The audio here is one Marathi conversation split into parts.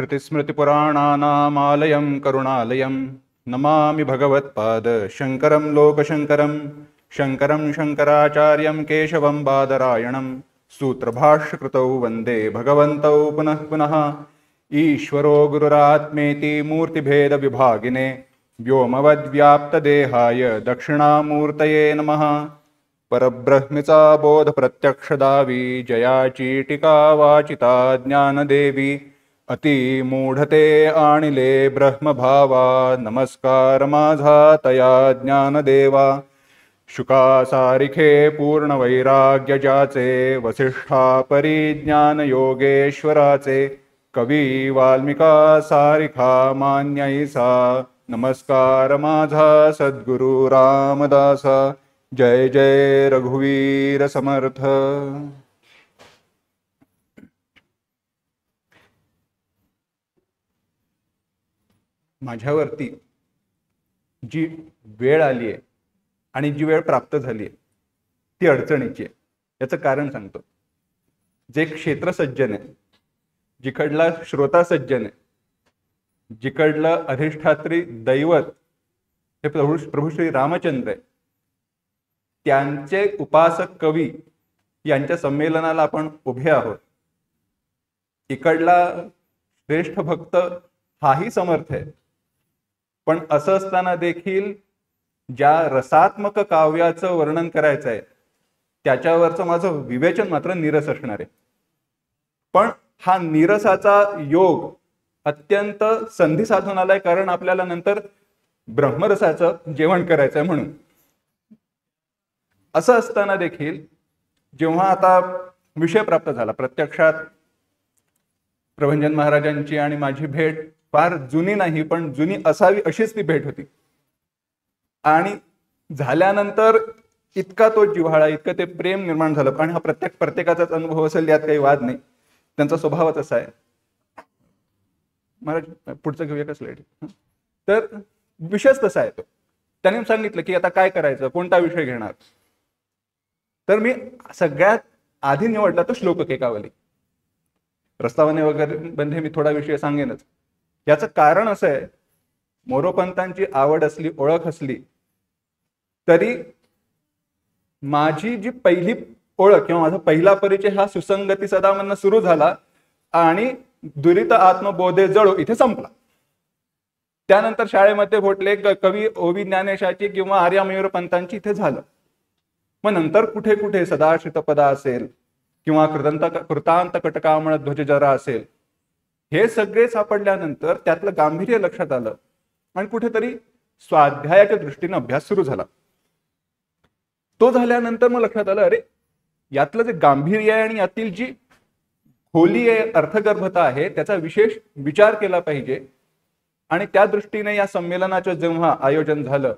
श्रुतिस्मृतिपुराणानामालयं करुणालयं नमामि भगवत्पाद शङ्करं लोकशङ्करं शङ्करं शङ्कराचार्यं केशवं बादरायणं सूत्रभाष्यकृतौ वन्दे भगवन्तौ पुनः पुनः। ईश्वरो गुरुरात्मेति मूर्तिभेदविभागिने व्योमवद्व्याप्तदेहाय दक्षिणामूर्तये नमः। परब्रह्मिचा बोधप्रत्यक्षदावी जया चीटिका वाचिता ज्ञानदेवी अति मूढते आणिले ब्रह्मभावा नमस्कार माझा तया ज्ञानदेवा। शुका सारिखे पूर्ण वैराग्य ज्याचे वसिष्ठा परिज्ञान योगेश्वराचे कवी वाल्मिका सारिखा मान्यैसा नमस्कार माझा सद्गुरु रामदासा। जय जय रघुवीर समर्थ। माझ्यावरती जी वेळ आली आहे आणि जी वेळ प्राप्त झाली आहे ती अडचणीची आहे। याचं कारण सांगतो। जे क्षेत्र सज्जन आहे, जिकडला श्रोता सज्जन आहे, जिकडलं अधिष्ठात्री दैवत हे प्रभू श्री रामचंद्र आहे, त्यांचे उपासक कवी यांच्या संमेलनाला आपण उभे आहोत। इकडला श्रेष्ठ भक्त हाही समर्थ आहे, पण असं असताना देखील ज्या रसात्मक काव्याचं वर्णन करायचं आहे त्याच्यावरचं माझं विवेचन मात्र नीरस असणार आहे। पण हा नीरसाचा योग अत्यंत संधी साधून आलाय, कारण आपल्याला नंतर ब्रह्मरसाचं जेवण करायचंय म्हणून। असं असताना देखील जेव्हा आता विषय प्राप्त झाला, प्रत्यक्षात प्रभंजन महाराजांची आणि माझी भेट फार जुनी नाही, पण जुनी असावी अशीच ती भेट होती। आणि झाल्यानंतर इतका तो जिव्हाळा, इतकं ते प्रेम निर्माण झालं। आणि हा प्रत्येकाचाच अनुभव असेल, यात काही वाद नाही, त्यांचा स्वभावच असा आहे। महाराज पुढचं घेऊया का स्लाइड? तर विषयच तसा आहे तो। त्याने सांगितलं की आता काय करायचं, कोणता विषय घेणार। तर मी सगळ्यात आधी निवडला तो श्लोक केकावली। प्रस्तावने वगैरे मध्ये मी थोडा विषय सांगेनच। याचं कारण असं आहे, मोरोपंतांची आवड असली, ओळख असली, तरी माझी जी पहिली ओळख किंवा माझा पहिला परिचय हा सुसंगती सदामधनं सुरू झाला आणि दुरित आत्मबोधे जळो इथे संपला। त्यानंतर शाळेमध्ये घोटले कवी ओवी ज्ञानेशाची किंवा आर्या मयूर पंतांची इथे झालं। मग नंतर कुठे कुठे सदाश्रितपदा असेल किंवा कृतांत कटकामळ ध्वजजरा असेल, हे सगळे सापडल्यानंतर त्यातलं गांभीर्य लक्षात आलं आणि कुठेतरी स्वाध्यायाच्या दृष्टीने अभ्यास सुरू झाला। तो झाल्यानंतर मग लक्षात आलं, अरे यातलं जे गांभीर्य आहे आणि यातील जी खोली आहे, अर्थगर्भता आहे, त्याचा विशेष विचार केला पाहिजे। आणि त्या दृष्टीने या संमेलनाचं जेव्हा आयोजन झालं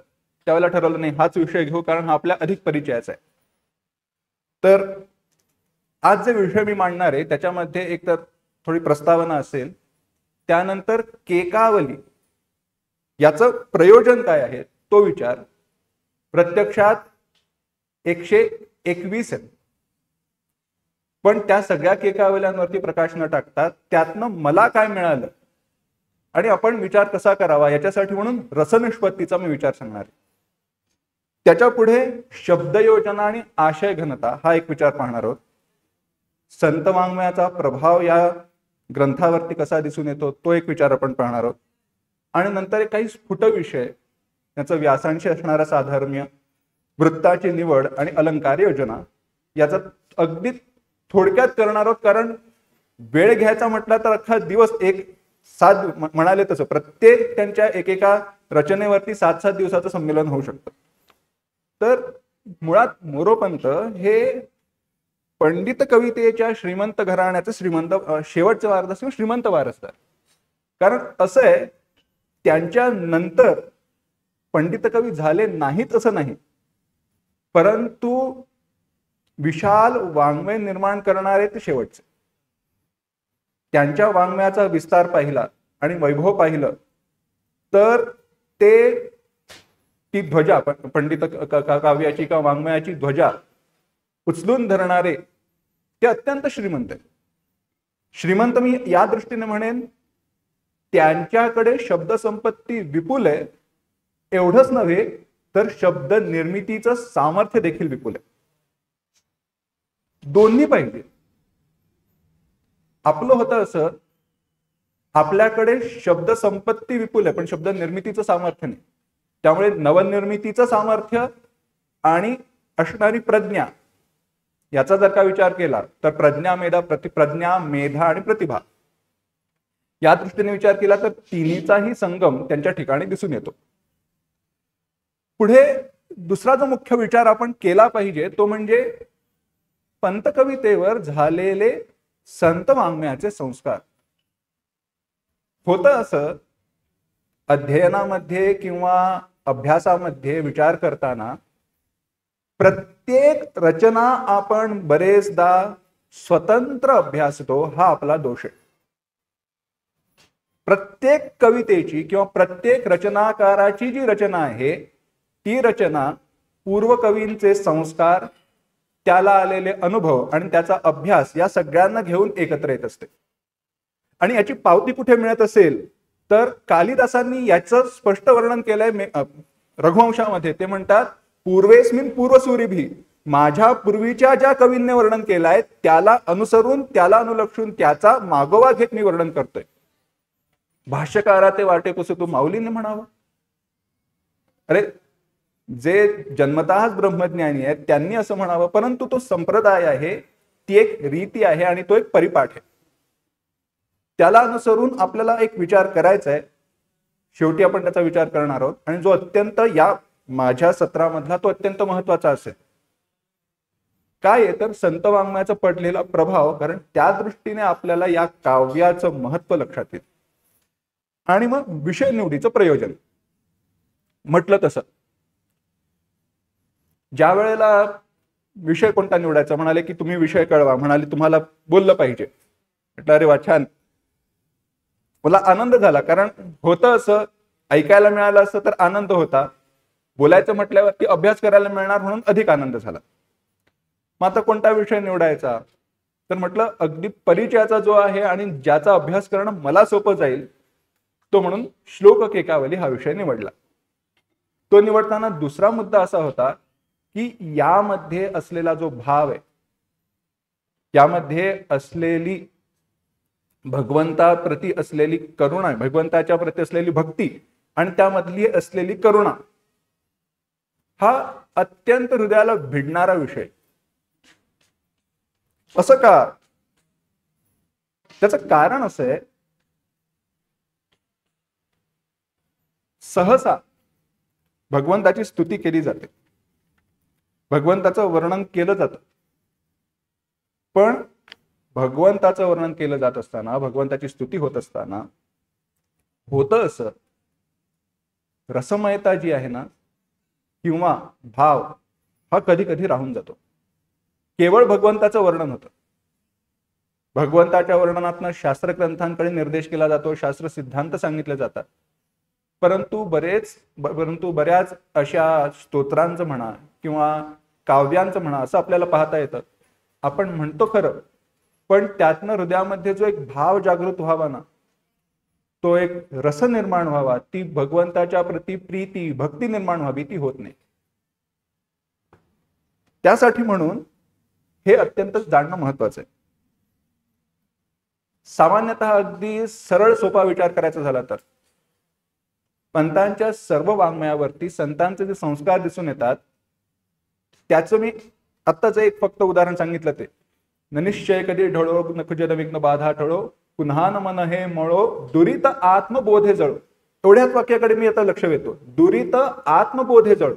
त्यावेळेला ठरवलं, नाही हाच विषय घेऊ, कारण हा आपल्या अधिक परिचयाचा आहे। तर आज जे विषय मी मांडणार आहे त्याच्यामध्ये एक तर थोडी प्रस्तावना असेल, त्यानंतर केकावली याचं प्रयोजन काय आहे तो विचार। प्रत्यक्षात 121 आहे, पण त्या सगळ्या केकावल्यांवरती प्रकाश न टाकता त्यातनं मला काय मिळालं आणि आपण विचार कसा करावा याच्यासाठी म्हणून रसनिष्पत्तीचा मी विचार सांगणार आहे। त्याच्या पुढे शब्दयोजना आणि आशय घनता हा एक विचार पाहणार आहोत। संत वाङ्मयाचा प्रभाव या ग्रंथावरती कसा दिसून येतो तो एक विचार आपण पाहणार आहोत। आणि नंतर काही स्फुट विषय, त्याचं व्यासांशी असणारा साधर्म्य, वृत्ताची निवड आणि अलंकार योजना याचा अगदी थोडक्यात करणार आहोत। कारण वेळ घ्यायचा म्हटला तर अख्खा दिवस एक सात म्हणाले तसं प्रत्येक त्यांच्या एकेका रचनेवरती 7-7 दिवसाचं संमेलन होऊ शकतं। तर मुळात मोरोपंत हे पंडित कवितेच्या श्रीमंत घराण्याचं शेवटचं वारस किंवा श्रीमंत वारसदार। कारण असं आहे, त्यांच्या नंतर पंडित कवी झाले नाहीत असं नाही, परंतु विशाल वाङ्मय निर्माण करणारे ते शेवटचे। त्यांच्या वाङ्मयाचा विस्तार पाहिला आणि वैभव पाहिलं तर ते ती ध्वजा, पंडित काव्याची किंवा वाङ्मयाची ध्वजा उचलून धरणारे ते अत्यंत श्रीमंत आहेत। श्रीमंत मी या दृष्टीने म्हणेन त्यांच्याकडे शब्दसंपत्ती विपुल आहे, एवढंच नव्हे तर शब्द निर्मितीचं सामर्थ्य देखील विपुल आहे. दोन्ही पाहिजे. आपलं होतं असं, आपल्याकडे शब्दसंपत्ती विपुल आहे पण शब्द निर्मितीचं सामर्थ्य नाही. त्यामुळे नवनिर्मितीचं सामर्थ्य आणि असणारी प्रज्ञा याचा जर का विचार केला तर प्रज्ञा, मेधा आणि प्रतिभा या दृष्टीने विचार केला तर तिन्हीचाही संगम त्यांच्या ठिकाणी दिसून येतो. पुढे दुसरा जो मुख्य विचार आपण केला पाहिजे तो म्हणजे पंतकवितेवर झालेले संत वाङ्मयाचे संस्कार. होतं असं, अध्ययनामध्ये किंवा अभ्यासामध्ये विचार करताना प्रत्येक रचना आपण बरेचदा स्वतंत्र अभ्यासतो, हा आपला दोष आहे. प्रत्येक कवितेची किंवा प्रत्येक रचनाकाराची जी रचना आहे ती रचना पूर्वकवींचे संस्कार, त्याला आलेले अनुभव आणि त्याचा अभ्यास या सगळ्यांना घेऊन एकत्र येत असते. आणि याची पावती कुठे मिळत असेल तर कालिदासांनी याचं स्पष्ट वर्णन केलंय रघुवंशामध्ये. ते म्हणतात, पूर्वेस्मिन पूर्वसूरिभी, माझ्या पूर्वीच्या ज्या कवींनी वर्णन केलंय त्याला अनुसरून, त्याला अनुलक्षून, त्याचा मागोवा घेत मी वर्णन करतोय. भाष्यकारा ते वाटे पुसू माऊलीने म्हणावं. अरे, जे जन्मतःच ब्रह्मज्ञानी आहेत त्यांनी असं म्हणावं, परंतु तो संप्रदाय आहे, ती एक रीती आहे आणि तो एक परिपाठ आहे. त्याला अनुसरून आपल्याला एक विचार करायचा आहे. शेवटी आपण त्याचा विचार करणार आहोत आणि जो अत्यंत या माझ्या सत्रामधला तो अत्यंत महत्वाचा असेल. काय आहे तर संत वाङ्मयाचा पडलेला प्रभाव, कारण त्या दृष्टीने आपल्याला या काव्याचं महत्व लक्षात येईल. आणि मग विषय निवडीचं प्रयोजन म्हटलं तसं, ज्या वेळेला विषय कोणता निवडायचा म्हणाले की तुम्ही विषय कळवा, म्हणाले तुम्हाला बोललं पाहिजे. म्हटलं अरे वा, छान. मला आनंद झाला, कारण होतं असं, ऐकायला मिळालं असतं तर आनंद होता, बोलायचं म्हटल्यावरती अभ्यास करायला मिळणार म्हणून अधिक आनंद झाला. मग आता कोणता विषय निवडायचा तर म्हटलं अगदी परिचयाचा जो आहे आणि ज्याचा अभ्यास करणं मला सोपं जाईल तो म्हणून श्लोक केकावली हा विषय निवडला. तो निवडताना दुसरा मुद्दा असा होता की यामध्ये असलेला जो भाव आहे, यामध्ये असलेली भगवंताप्रती असलेली करुणा, भगवंताच्या प्रती असलेली भक्ती आणि त्यामधली असलेली करुणा, हा अत्यंत हृदयाला भिडणारा विषय. असं का? त्याचं कारण असं आहे, सहसा भगवंताची स्तुती केली जाते, भगवंताचं वर्णन केलं जातं, पण भगवंताचं वर्णन केलं जात असताना, भगवंताची स्तुती होत असताना होतं असं, रसमयता जी आहे ना किंवा भाव हा कधी कधी राहून जातो. केवळ भगवंताचं वर्णन होतं. भगवंताच्या वर्णनातनं शास्त्रग्रंथांकडे निर्देश केला जातो, शास्त्र सिद्धांत सांगितले जातात, परंतु बऱ्याच अशा स्तोत्रांचं म्हणा किंवा काव्यांचं म्हणा असं आपल्याला पाहता येतं. आपण म्हणतो खरं, पण त्यातनं हृदयामध्ये जो एक भाव जागृत व्हावा ना, तो एक रस निर्माण व्हावा, ती भगवंताच्या प्रती प्रीती, भक्ती निर्माण व्हावी, ती होत नाही. त्यासाठी म्हणून हे अत्यंत जाणणं महत्वाचं आहे. सामान्यतः अगदी सरळ सोपा विचार करायचा झाला तर पंतांच्या सर्व वाङ्मयावरती संतांचे जे संस्कार दिसून येतात त्याचं मी आत्ताच एक फक्त उदाहरण सांगितलं. ते न निश्चय कधी ढळो, न कुजन विघ्न बाधा ठळो, पुन्हा न मन हे मळो, दुरित आत्मबोधे जळो. एवढ्याच वाक्याकडे मी आता लक्ष देतो. दुरित आत्मबोधे जळो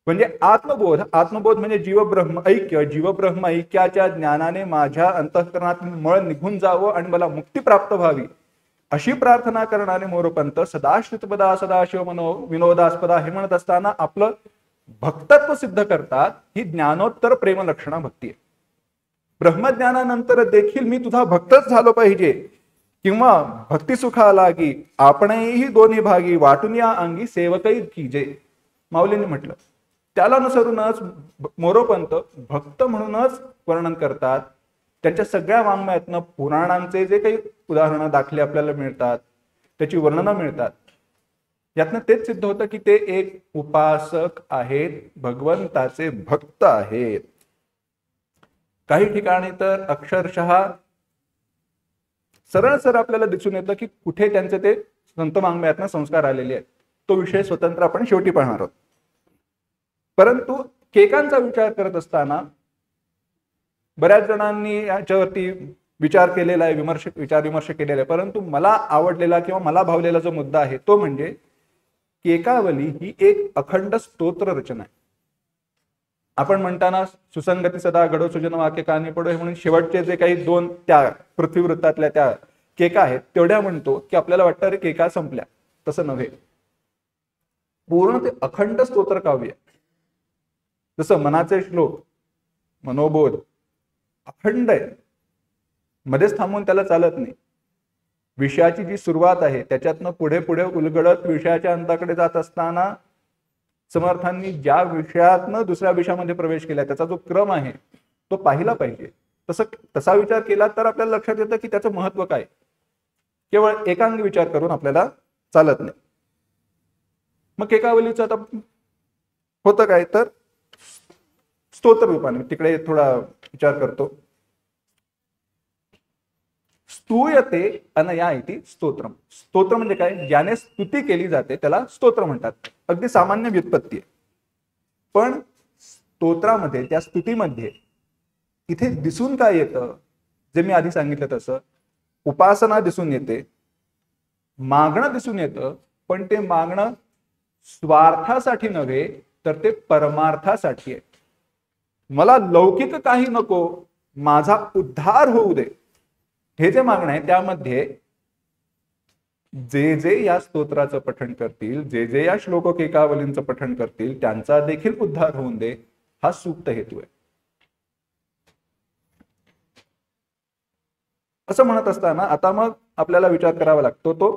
म्हणजे आत्मबोध म्हणजे जीवब्रह्म ऐक्य, जीवब्रह्म ऐक्याच्या ज्ञानाने माझ्या अंतःकरणातील मळ निघून जावं आणि मला मुक्ती प्राप्त व्हावी, अशी प्रार्थना करणारे मोरोपंत सदाश्रितपदा सदाशिव मनो विनोदास्पदा हे म्हणत असताना आपलं भक्तत्व सिद्ध करतात. ही ज्ञानोत्तर प्रेम लक्षणा भक्ती आहे. ब्रह्मज्ञानानंतर देखील मी तुझा भक्तच झालो पाहिजे किंवा भक्ती सुखा लागी आपणही दोन्ही भागी वाटून या अंगी सेवकई कीजे, माऊलींनी म्हटलं. त्याला अनुसरूनच मोरोपंत भक्त म्हणूनच वर्णन करतात. त्यांच्या सगळ्या वाङ्मयातनं पुराणांचे जे काही उदाहरणं दाखले आपल्याला मिळतात, त्याची वर्णनं मिळतात. यातनं तेच सिद्ध होतं की ते एक उपासक आहेत, भगवंताचे भक्त आहेत. काही ठिकाणी तर अक्षरशः सरळ सरळ आपल्याला दिसून येतं की कुठे त्यांचे ते संत वाङ्मयातनं संस्कार आलेले आहेत. तो विषय स्वतंत्र आपण शेवटी पाहणार आहोत. परंतु केकांचा विचार करत असताना बऱ्याच जणांनी याच्यावरती विचार केलेला आहे, विचार विमर्श केलेला आहे. परंतु मला आवडलेला किंवा मला भावलेला जो मुद्दा आहे तो म्हणजे केकावली ही एक अखंड स्तोत्र रचना आहे. आपण म्हणताना सुसंगती सदा घडो सुजन वाक्य कानी पडो म्हणून शेवटचे जे काही 2 त्या पृथ्वीवृत्तातल्या त्या केका आहेत तेवढ्या म्हणतो की आपल्याला वाटतं अरे केका संपल्या. तसं नव्हे, पूर्ण ते अखंड स्तोत्र काव्य. जसं मनाचे श्लोक, मनोबोध अखंड आहे, मध्येच थांबून त्याला चालत नाही. विषयाची जी सुरुवात आहे त्याच्यातनं पुढे पुढे उलगडत विषयाच्या अंताकडे जात असताना समर्थांनी ज्या विषयातनं दुसऱ्या विषयामध्ये प्रवेश केला त्याचा जो क्रम आहे तो पाहिला पाहिजे. तसा विचार केला तर आपल्याला लक्षात येतं की त्याचं महत्व काय. केवळ एकांगी विचार करून आपल्याला चालत नाही. मग केकावलीचं आता होतं काय तर स्तोत्र रूपाने, तिकडे थोडा विचार करतो. स्तूयते अनया इति स्तोत्रम. स्तोत्र म्हणजे काय, ज्याने स्तुती केली जाते त्याला स्तोत्र म्हणतात. अगदी सामान्य व्युत्पत्ती आहे. पण स्तोत्रामध्ये, त्या स्तुतीमध्ये इथे दिसून काय येतं, जे मी आधी सांगितलं तसं उपासना दिसून येते, मागणं दिसून येतं. पण ते मागणं स्वार्थासाठी नव्हे तर ते परमार्थासाठी आहे. मला लौकिक काही नको, माझा उद्धार होऊ दे, हे जे मागणं आहे त्यामध्ये जे जे या स्तोत्राचं पठण करतील, जे जे या श्लोक केकावलींचं पठण करतील त्यांचा देखील उद्धार होऊन दे, हा सूक्त हेतू आहे. असं म्हणत असताना आता मग आपल्याला विचार करावा लागतो तो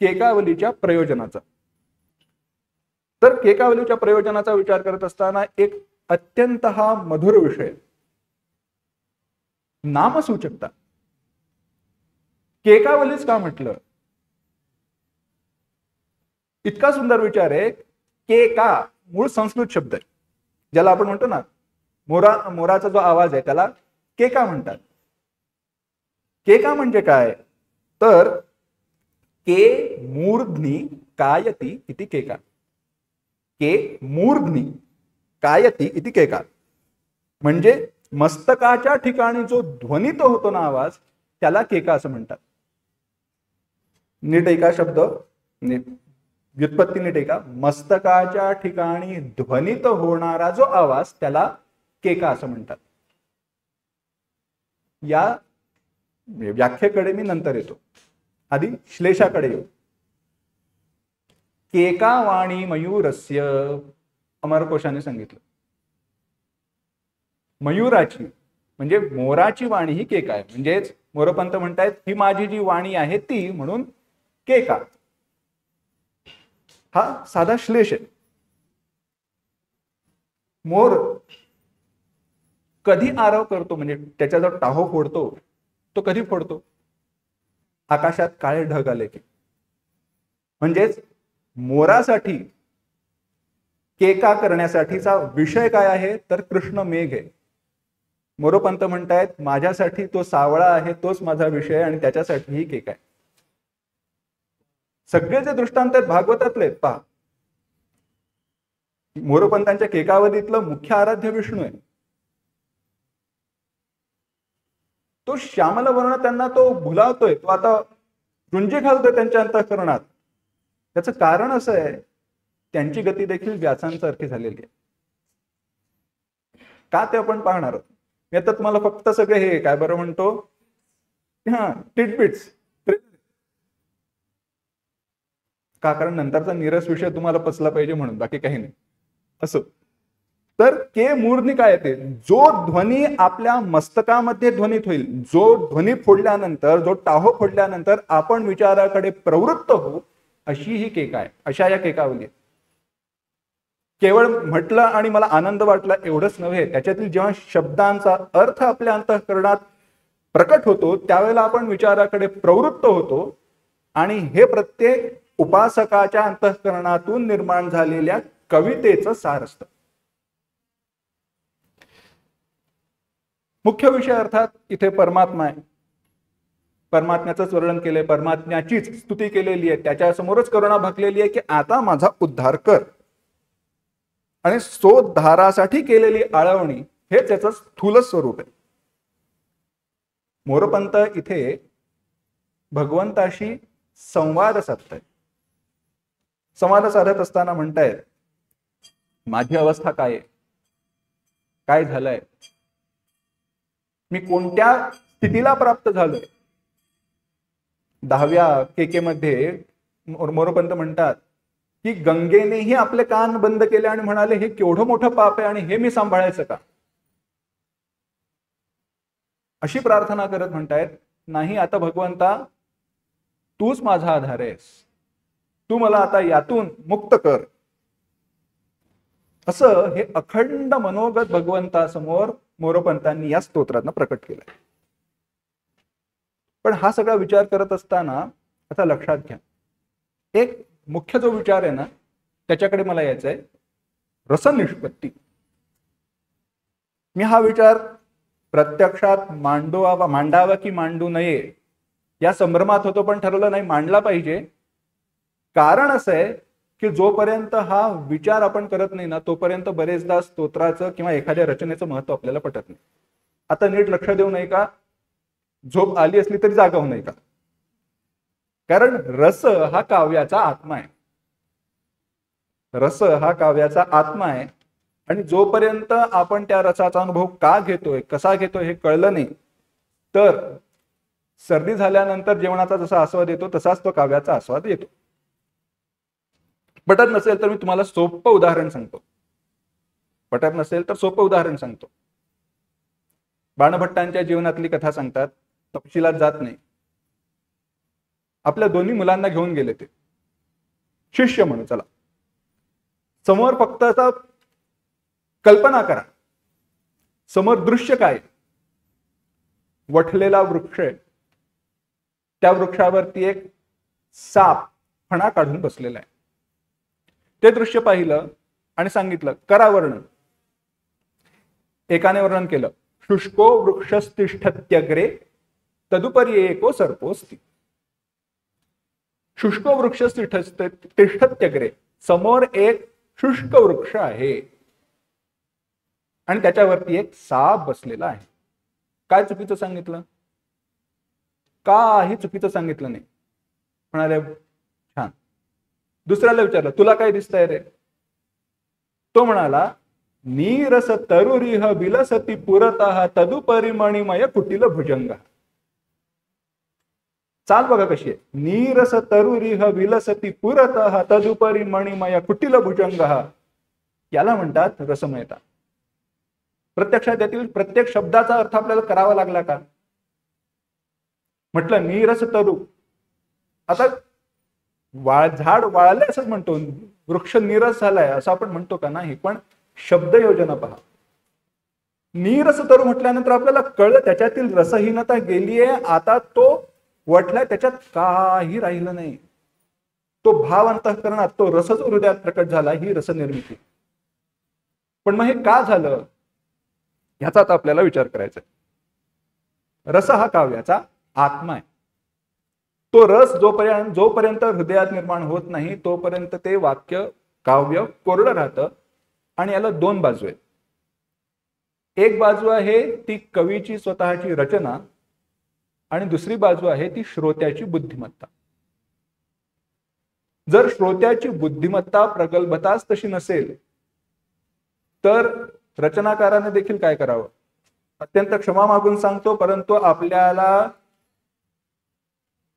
केकावलीच्या प्रयोजनाचा. तर केकावलीच्या प्रयोजनाचा विचार करत असताना एक अत्यंत हा मधुर विषय, नामसूचकता. केकावलीच का म्हटलं, इतका सुंदर विचार आहे. केका मूळ संस्कृत शब्द आहे, ज्याला आपण म्हणतो ना मोराचा जो आवाज आहे त्याला केका म्हणतात. केका म्हणजे काय तर के मूर्ध्नि कायति इति केका. के मूर्ध्नि कायति इति केका म्हणजे मस्तकाच्या ठिकाणी जो ध्वनित होतो ना आवाज, त्याला केका असं म्हणतात. नीट ऐका शब्द, व्युत्पत्ती नीट ऐका. मस्तकाच्या ठिकाणी ध्वनित होणारा जो आवाज त्याला केका असं म्हणतात. या व्याख्येकडे मी नंतर येतो, आधी श्लेषाकडे येऊ. केका वाणी मयूरस्य, अमरकोशाने सांगितलं. मयूराची म्हणजे मोराची वाणी ही केका आहे. म्हणजेच मोरपंत म्हणतायत ही माझी जी वाणी आहे ती, म्हणून केका. हा साधा श्लेष आहे. मोर कधी आरव करतो, म्हणजे त्याचा जो टाहो फोडतो तो कधी फोडतो, आकाशात काळे ढग आले की. म्हणजेच मोरासाठी केका करण्यासाठीचा विषय काय आहे तर कृष्ण मेघ आहे. मोरोपंत म्हणतायत माझ्यासाठी तो सावळा आहे, तोच माझा विषय, आणि त्याच्यासाठी ही केक आहे. सगळे जे दृष्टांत आहेत भागवतातले पहा, मोरोपंतांच्या केकावधीतलं मुख्य आराध्य विष्णू आहे. तो श्यामल वर्ण त्यांना तो भुलावतोय, तो आता रुंजी घालतोय त्यांच्या अंतःकरणात. त्याचं कारण असं आहे, त्यांची गती देखील व्यासांसारखी झालेली आहे. का ते आपण पाहणार आहोत. मी आता तुम्हाला फक्त सगळे हे काय बरं म्हणतो, हा टिटबिट्स का, कारण नंतरचा नीरस विषय तुम्हाला पचला पाहिजे म्हणून, बाकी काही नाही. असो, तर के मूर्ध्नि काय येते, जो ध्वनी आपल्या मस्तकामध्ये ध्वनित होईल, जो ध्वनी फोडल्यानंतर, जो टाहो फोडल्यानंतर आपण विचाराकडे प्रवृत्त होऊ, अशी ही केका आहे. अशा या केकावली. केवळ म्हटलं आणि मला आनंद वाटला एवढंच नव्हे, त्याच्यातील जेव्हा शब्दांचा अर्थ आपल्या अंतःकरणात प्रकट होतो त्यावेळेला आपण विचाराकडे प्रवृत्त होतो आणि हे प्रत्येक उपासकाच्या अंतःकरणातून निर्माण झालेल्या कवितेचं सार असतं. मुख्य विषय अर्थात इथे परमात्मा आहे. परमात्म्याचंच वर्णन केलंय, परमात्म्याचीच स्तुती केलेली आहे, त्याच्या समोरच करुणा भाकलेली आहे की आता माझा उद्धार कर. आणि सोद्धारासाठी केलेली आळवणी हे त्याचं स्थूल स्वरूप आहे. मोरपंत इथे भगवंताशी संवाद साधतायत. संवाद साधत असताना म्हणतायत, माझी अवस्था काय आहे, काय झालंय, मी कोणत्या स्थितीला प्राप्त झालोय. 10व्या केकेमध्ये मोरपंत म्हणतात की गंगेनेही आपले कान बंद केले आणि म्हणाले हे केवढं मोठं पाप आहे आणि हे मी सांभाळायचं का. अशी प्रार्थना करत म्हणतायत, नाही आता भगवंता तूच माझा आधार आहेस, तू मला आता यातून मुक्त कर. असं हे अखंड मनोगत भगवंतासमोर मोरपंतांनी या स्तोत्रातनं प्रकट केलंय. पण हा सगळा विचार करत असताना आता लक्षात घ्या, एक मुख्य जो विचार आहे ना त्याच्याकडे मला यायचंय, रसनिष्पत्ती. मी हा विचार प्रत्यक्षात मांडावा की मांडू नये या संभ्रमात होतो, पण ठरवलं नाही मांडला पाहिजे. कारण असं आहे की जोपर्यंत हा विचार आपण करत नाही ना तोपर्यंत बरेचदा स्तोत्राचं किंवा एखाद्या रचनेचं महत्व आपल्याला पटत नाही. आता नीट लक्ष देऊ नये का, झोप आली असली तरी जागा होऊ नये का. कारण रस हा काव्याचा आत्मा आहे. रस हा काव्याचा आत्मा आहे आणि जोपर्यंत आपण त्या रसाचा अनुभव का घेतोय, कसा घेतोय हे कळलं नाही, तर सर्दी झाल्यानंतर जेवणाचा जसा आस्वाद येतो तसाच तो काव्याचा आस्वाद येतो. पटत नसेल तर मी तुम्हाला सोपं उदाहरण सांगतो. बाणभट्टांच्या जीवनातली कथा सांगतात, तपशिलात जात नाही. आपल्या दोन्ही मुलांना घेऊन गेले ते शिष्य म्हणून. चला समोर फक्त आता कल्पना करा, समोर दृश्य काय, वठलेला वृक्ष आहे, त्या वृक्षावरती एक साप फणा काढून बसलेला आहे. ते दृश्य पाहिलं आणि सांगितलं करा वर्णन. एकाने वर्णन केलं, शुष्को वृक्षस्तिष्ठत्यग्रे तदुपरी एको सर्पोस्ति. शुष्क वृक्ष तिष्ठत्यग्रे, समोर एक शुष्क वृक्ष आहे आणि त्याच्यावरती एक साप बसलेला आहे. काय चुकीचं सांगितलं, काही चुकीचं सांगितलं नाही. म्हणाले छान. दुसऱ्याला विचारलं तुला काय दिसतंय रे. तो म्हणाला नीरस तरुरिह विलसती पुरतः तदुपरी मणिमय कुटिल भुजंग. चाल बघा कशी आहे, नीरस तरुरिह विलसती पुरतः तदुपरी मणिमय कुटिल भुजंग. याला म्हणतात रसमयता. प्रत्यक्षात यातील प्रत्येक शब्दाचा अर्थ आपल्याला करावा लागला का. म्हटलं नीरस तरु, आता झाड वाळले असं म्हणतो, वृक्ष नीरस झालाय असं आपण म्हणतो का, नाही. पण शब्द योजना पहा. नीरस तरु म्हटल्यानंतर आपल्याला कळलं त्याच्यातील रसहीनता गेलीये, आता तो वटलाय, त्याच्यात काही राहिलं नाही. तो भाव अंतःकरणात, तो रसच हृदयात प्रकट झाला, ही रसनिर्मिती. पण मग हे का झालं ह्याचा आता आपल्याला विचार करायचा आहे. रस हा काव्याचा आत्मा आहे. तो रस जोपर्यंत हृदयात निर्माण होत नाही तोपर्यंत ते वाक्य काव्य कोरडं राहतं. आणि याला दोन बाजू आहेत. एक बाजू आहे ती कवीची स्वतःची रचना आणि दुसरी बाजू आहे ती श्रोत्याची बुद्धिमत्ता. जर श्रोत्याची बुद्धिमत्ता प्रगल्भताच तशी नसेल तर रचनाकाराने देखील काय करावं, अत्यंत क्षमा मागून सांगतो, परंतु आपल्याला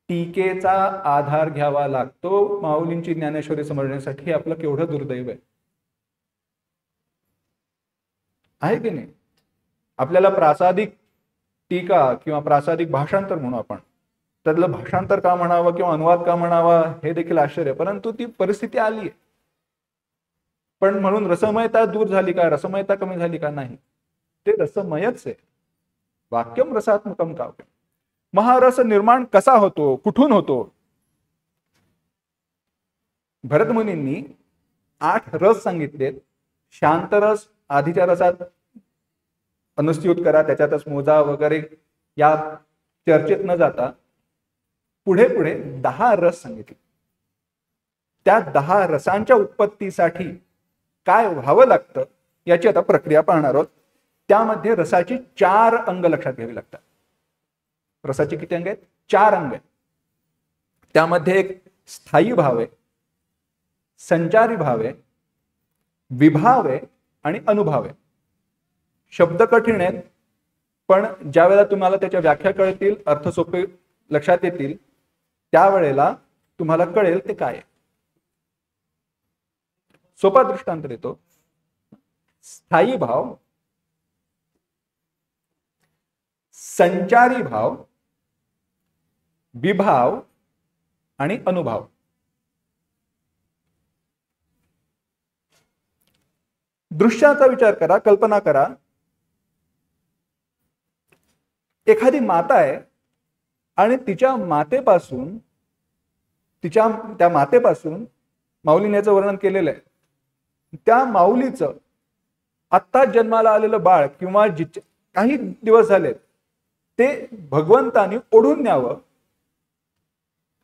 टीकेचा आधार घ्यावा लागतो. माऊलींची ज्ञानेश्वरी समजण्यासाठी हे आपलं केवढं दुर्दैव आहे की नाही. आपल्याला प्रासादिक टीका किंवा प्रासादिक भाषांतर म्हणू आपण, त्यातलं भाषांतर का म्हणावं किंवा अनुवाद का म्हणावा हे देखील आश्चर्य, परंतु ती परिस्थिती आली आहे. पण म्हणून रसमयता दूर झाली का, रसमयता कमी झाली का, नाही. ते रसमयच आहे. वाक्यम रसात्मकम काव्यम. मग हा रस निर्माण कसा होतो, कुठून होतो? भरत मुनींनी 8 रस सांगितलेत. शांत रस आधीच्या रसात अनुस्यूत करा, त्याच्यातच मोजा वगैरे या चर्चेत न जाता पुढे पुढे 10 रस सांगितले. त्या 10 रसांच्या उत्पत्तीसाठी काय व्हावं लागतं याची आता प्रक्रिया पाहणार आहोत. त्यामध्ये रसाची 4 अंग लक्षात घ्यावी लागतात. रसाची किती अंग आहेत? 4 अंग आहेत. त्यामध्ये एक स्थायी भाव आहे, संचारी भाव आहे, विभाव आहे आणि अनुभव आहे. शब्द कठीण आहेत, पण ज्या वेळेला तुम्हाला त्याच्या व्याख्या कळतील, अर्थ सोपे लक्षात येतील, त्यावेळेला तुम्हाला कळेल ते काय आहे. सोपा दृष्टांत देतो. स्थायी भाव, संचारी भाव, विभाव आणि अनुभव. दृश्याचा विचार करा, कल्पना करा. एखादी माता आहे आणि त्या मातेपासून माऊलीने याचं वर्णन केलेलं आहे. त्या माऊलीचं आत्ता जन्माला आलेलं बाळ किंवा काही दिवस झाले ते भगवंतानी ओढून न्यावं,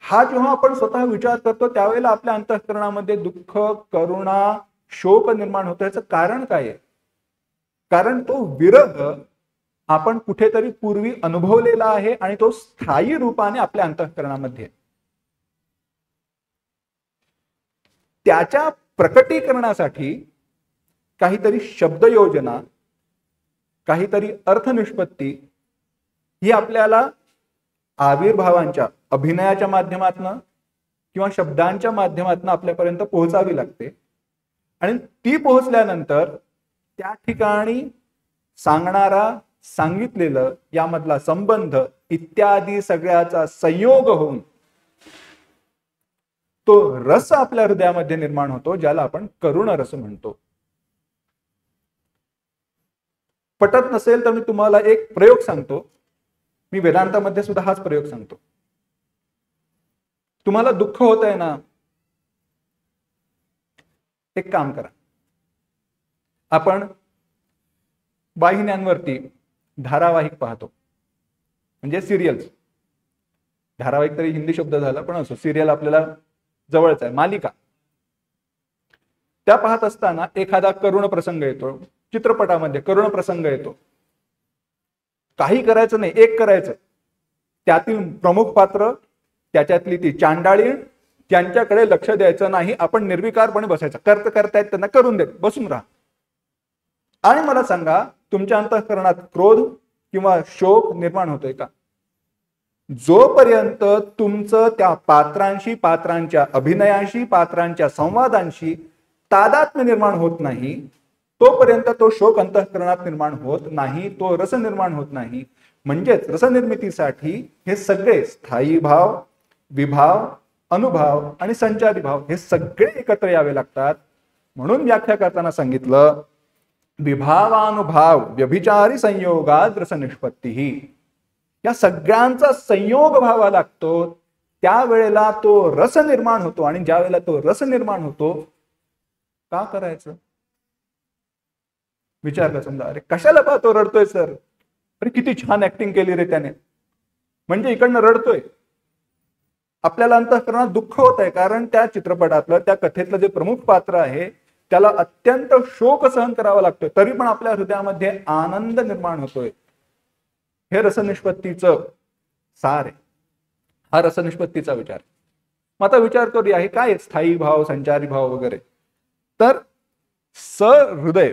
हा जेव्हा आपण स्वतः विचार करतो त्यावेळेला आपल्या अंतःकरणामध्ये दुःख, करुणा, शोक निर्माण होतो. याचं कारण काय आहे? कारण तो विरह आपण कुठेतरी पूर्वी अनुभवलेला आहे आणि तो स्थायी रूपाने आपल्या अंतःकरणामध्ये. त्याच्या प्रकटीकरणासाठी काहीतरी शब्दयोजना, काहीतरी अर्थनिष्पत्ती ही आपल्याला आविर्भावांच्या, अभिनयाच्या माध्यमातून किंवा शब्दांच्या माध्यमातून आपल्यापर्यंत पोहोचावी लागते. आणि ती पोहोचल्यानंतर त्या ठिकाणी सांगणारा, सांगितलेलं, यामधला संबंध इत्यादी सगळ्याचा संयोग होऊन तो रस आपल्या हृदयामध्ये निर्माण होतो, ज्याला आपण करुण रस म्हणतो. पटत नसेल तर मी तुम्हाला एक प्रयोग सांगतो. मी वेदांतामध्ये सुद्धा हाच प्रयोग सांगतो. तुम्हाला दुःख होत आहे ना, एक काम करा. आपण वाहिन्यांवरती धारावाहिक पाहतो, म्हणजे सिरियल्स. धारावाहिक तरी हिंदी शब्द झाला, पण असो, सिरियल आपल्याला जवळच आहे, मालिका. त्या पाहत असताना एखादा करुण प्रसंग येतो, चित्रपटामध्ये करुण प्रसंग येतो. काही करायचं नाही, एक करायचं. त्यातील प्रमुख पात्र, त्याच्यातली ती चांडाळी, त्यांच्याकडे लक्ष द्यायचं नाही. आपण निर्विकारपणे बसायचं. करतायत त्यांना करून देत, बसून राहा. आणि मला सांगा, तुमच्या अंतःकरणात क्रोध किंवा शोक निर्माण होतोय का? जोपर्यंत तुमचं त्या पात्रांशी, पात्रांच्या अभिनयाशी, पात्रांच्या संवादांशी तादात्म्य निर्माण होत नाही, तोपर्यंत तो शोक अंतःकरणात निर्माण होत नाही, तो रस निर्माण होत नाही. म्हणजेच रसनिर्मितीसाठी हे सगळे स्थायी भाव, विभाव, अनुभव आणि संचारी भाव हे सगळे एकत्र यावे लागतात. म्हणून व्याख्या करताना सांगितलं, विभावानुभाव व्यभिचारी संयोगात रसनिष्पत्ती. या सगळ्यांचा संयोग व्हावा लागतो, त्यावेळेला तो रस निर्माण होतो. आणि ज्या वेळेला तो रस निर्माण होतो, का करायचं? विचार कर. समजा, अरे कशाला पाहतो, रडतोय सर, अरे किती छान ऍक्टिंग केली रे त्याने, म्हणजे इकडनं रडतोय. आपल्याला अंतःकरणात दुःख होत आहे, कारण त्या चित्रपटातलं, त्या कथेतलं जे प्रमुख पात्र आहे त्याला अत्यंत शोक सहन करावा लागतोय, तरी पण आपल्या हृदयामध्ये आनंद निर्माण होतोय. हे रसनिष्पत्तीचं सार आहे. हा रसनिष्पत्तीचा विचार. मग आता विचार करूया, हे काय स्थायी भाव, संचारी भाव वगैरे. तर सहृदय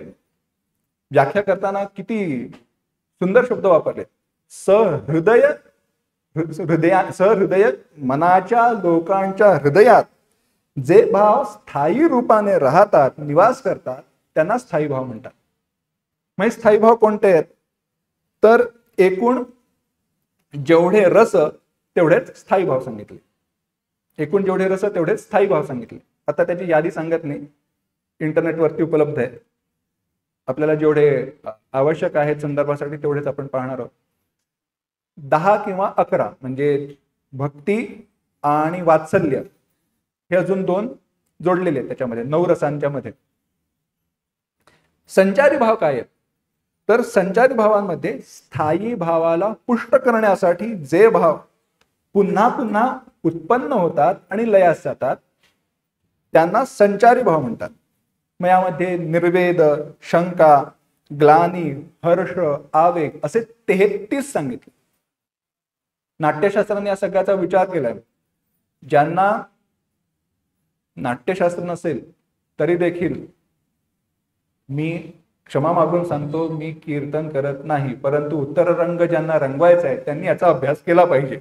व्याख्या करताना किती सुंदर शब्द वापरले. सहृदय, सहृदय, मनाच्या, लोकांच्या हृदयात जे भाव स्थायी रूपाने राहतात, निवास करतात, त्यांना स्थायी भाव म्हणतात. मग स्थायी भाव कोणते आहेत? तर एकूण जेवढे रस तेवढेच स्थायी भाव सांगितले. एकूण जेवढे रस तेवढेच स्थायी भाव सांगितले. आता त्याची यादी सांगत नाही, इंटरनेटवरती उपलब्ध आहे. आपल्याला जेवढे आवश्यक आहेत संदर्भासाठी तेवढेच आपण पाहणार आहोत. 10 किंवा 11 म्हणजे भक्ती आणि वात्सल्य हे अजून 2 जोडलेले आहेत त्याच्यामध्ये 9 रसांच्या मध्ये. संचारी भाव काय आहेत? तर संचारी भावांमध्ये स्थायी भावाला पुष्ट करण्यासाठी जे भाव पुन्हा पुन्हा उत्पन्न होतात आणि लयास जातात त्यांना संचारी भाव म्हणतात. मग यामध्ये निर्वेद, शंका, ग्लानी, हर्ष, आवेग असे 33 सांगितले. नाट्यशास्त्राने या सगळ्याचा विचार केलाय. ज्यांना नाट्यशास्त्र नसेल तरी देखील मी क्षमा मागून सांगतो, मी कीर्तन करत नाही, परंतु उत्तर रंग ज्यांना रंगवायचा आहे त्यांनी याचा अभ्यास केला पाहिजे.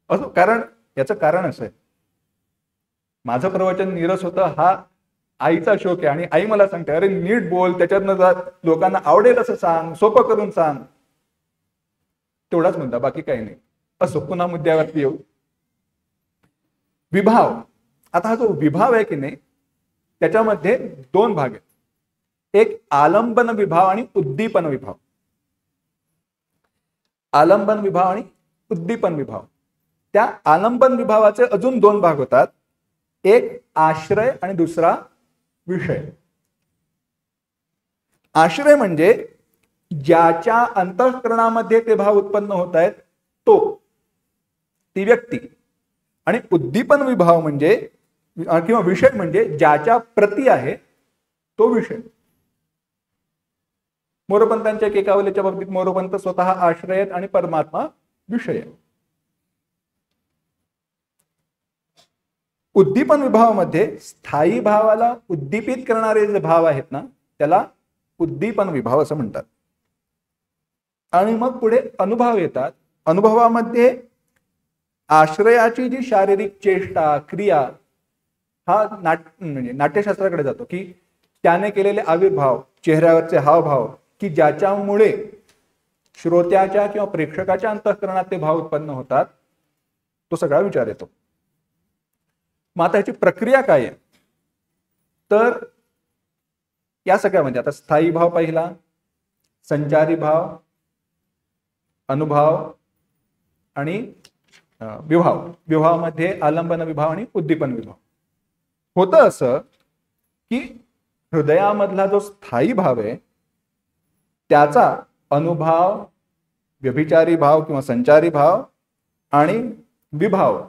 असं कारण याचं कारण असं आहे, माझं प्रवचन नीरस होतं हा आईचा शोक आहे आणि आई मला सांगते अरे नीट बोल, त्याच्यातनं लोकांना आवडेल असं सांग, सोपं करून सांग. तेवढाच मुद्दा, बाकी काही नाही. असो, पुन्हा मुद्द्यावरती येऊ. विभाव. आता हा जो विभाव आहे की नाही त्याच्यामध्ये 2 भाग आहेत. एक आलंबन विभाव आणि उद्दीपन विभाव. आलंबन विभाव आणि उद्दीपन विभाव. त्या आलंबन विभावाचे अजून 2 भाग होतात. एक आश्रय आणि दुसरा विषय. आश्रय म्हणजे ज्याच्या अंतःकरणामध्ये ते भाव उत्पन्न होत आहेत तो, ती व्यक्ती. आणि उद्दीपन विभाव म्हणजे किंवा विषय म्हणजे ज्याच्या प्रती आहे तो विषय. मोरोपंतांच्या एकेकावलीच्या बाबतीत मोरोपंत स्वतः आश्रय आहेत आणि परमात्मा विषय. उद्दीपन विभावामध्ये स्थायी भावाला उद्दीपित करणारे जे भाव आहेत ना त्याला उद्दीपन विभाव असं म्हणतात. आणि मग पुढे अनुभव येतात. अनुभवामध्ये आश्रयाची जी शारीरिक चेष्टा, क्रिया हा म्हणजे नाट्यशास्त्राकडे जातो की त्याने केलेले आविर्भाव, चेहऱ्यावरचे हावभाव की ज्याच्यामुळे श्रोत्याच्या किंवा प्रेक्षकाच्या अंतःकरणात ते भाव उत्पन्न होतात, तो सगळा विचार येतो. मग आता याची प्रक्रिया काय आहे? तर या सगळ्यामध्ये आता स्थायी भाव पहिला, संचारी भाव, अनुभव आणि विभाव. विभावामध्ये आलंबन विभाव आणि उद्दीपन विभाव. होतं असं की हृदयामधला जो स्थायी भाव आहे त्याचा अनुभव, व्यभिचारी भाव किंवा संचारी भाव आणि विभाव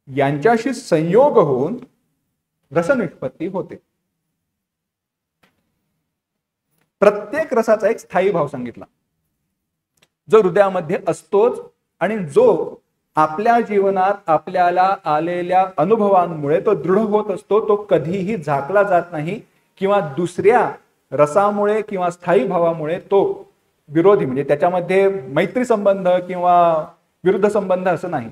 यांच्याशी संयोग होऊन रसनिष्पत्ती होते. प्रत्येक रसाचा एक स्थायी भाव सांगितला जो हृदयामध्ये असतोच आणि जो आपल्या जीवनात आपल्याला आलेल्या अनुभवांमुळे तो दृढ होत असतो. तो कधीही झाकला जात नाही किंवा दुसऱ्या रसामुळे किंवा स्थायी भावामुळे तो विरोधी म्हणजे त्याच्यामध्ये मैत्री संबंध किंवा विरुद्ध संबंध असं नाही.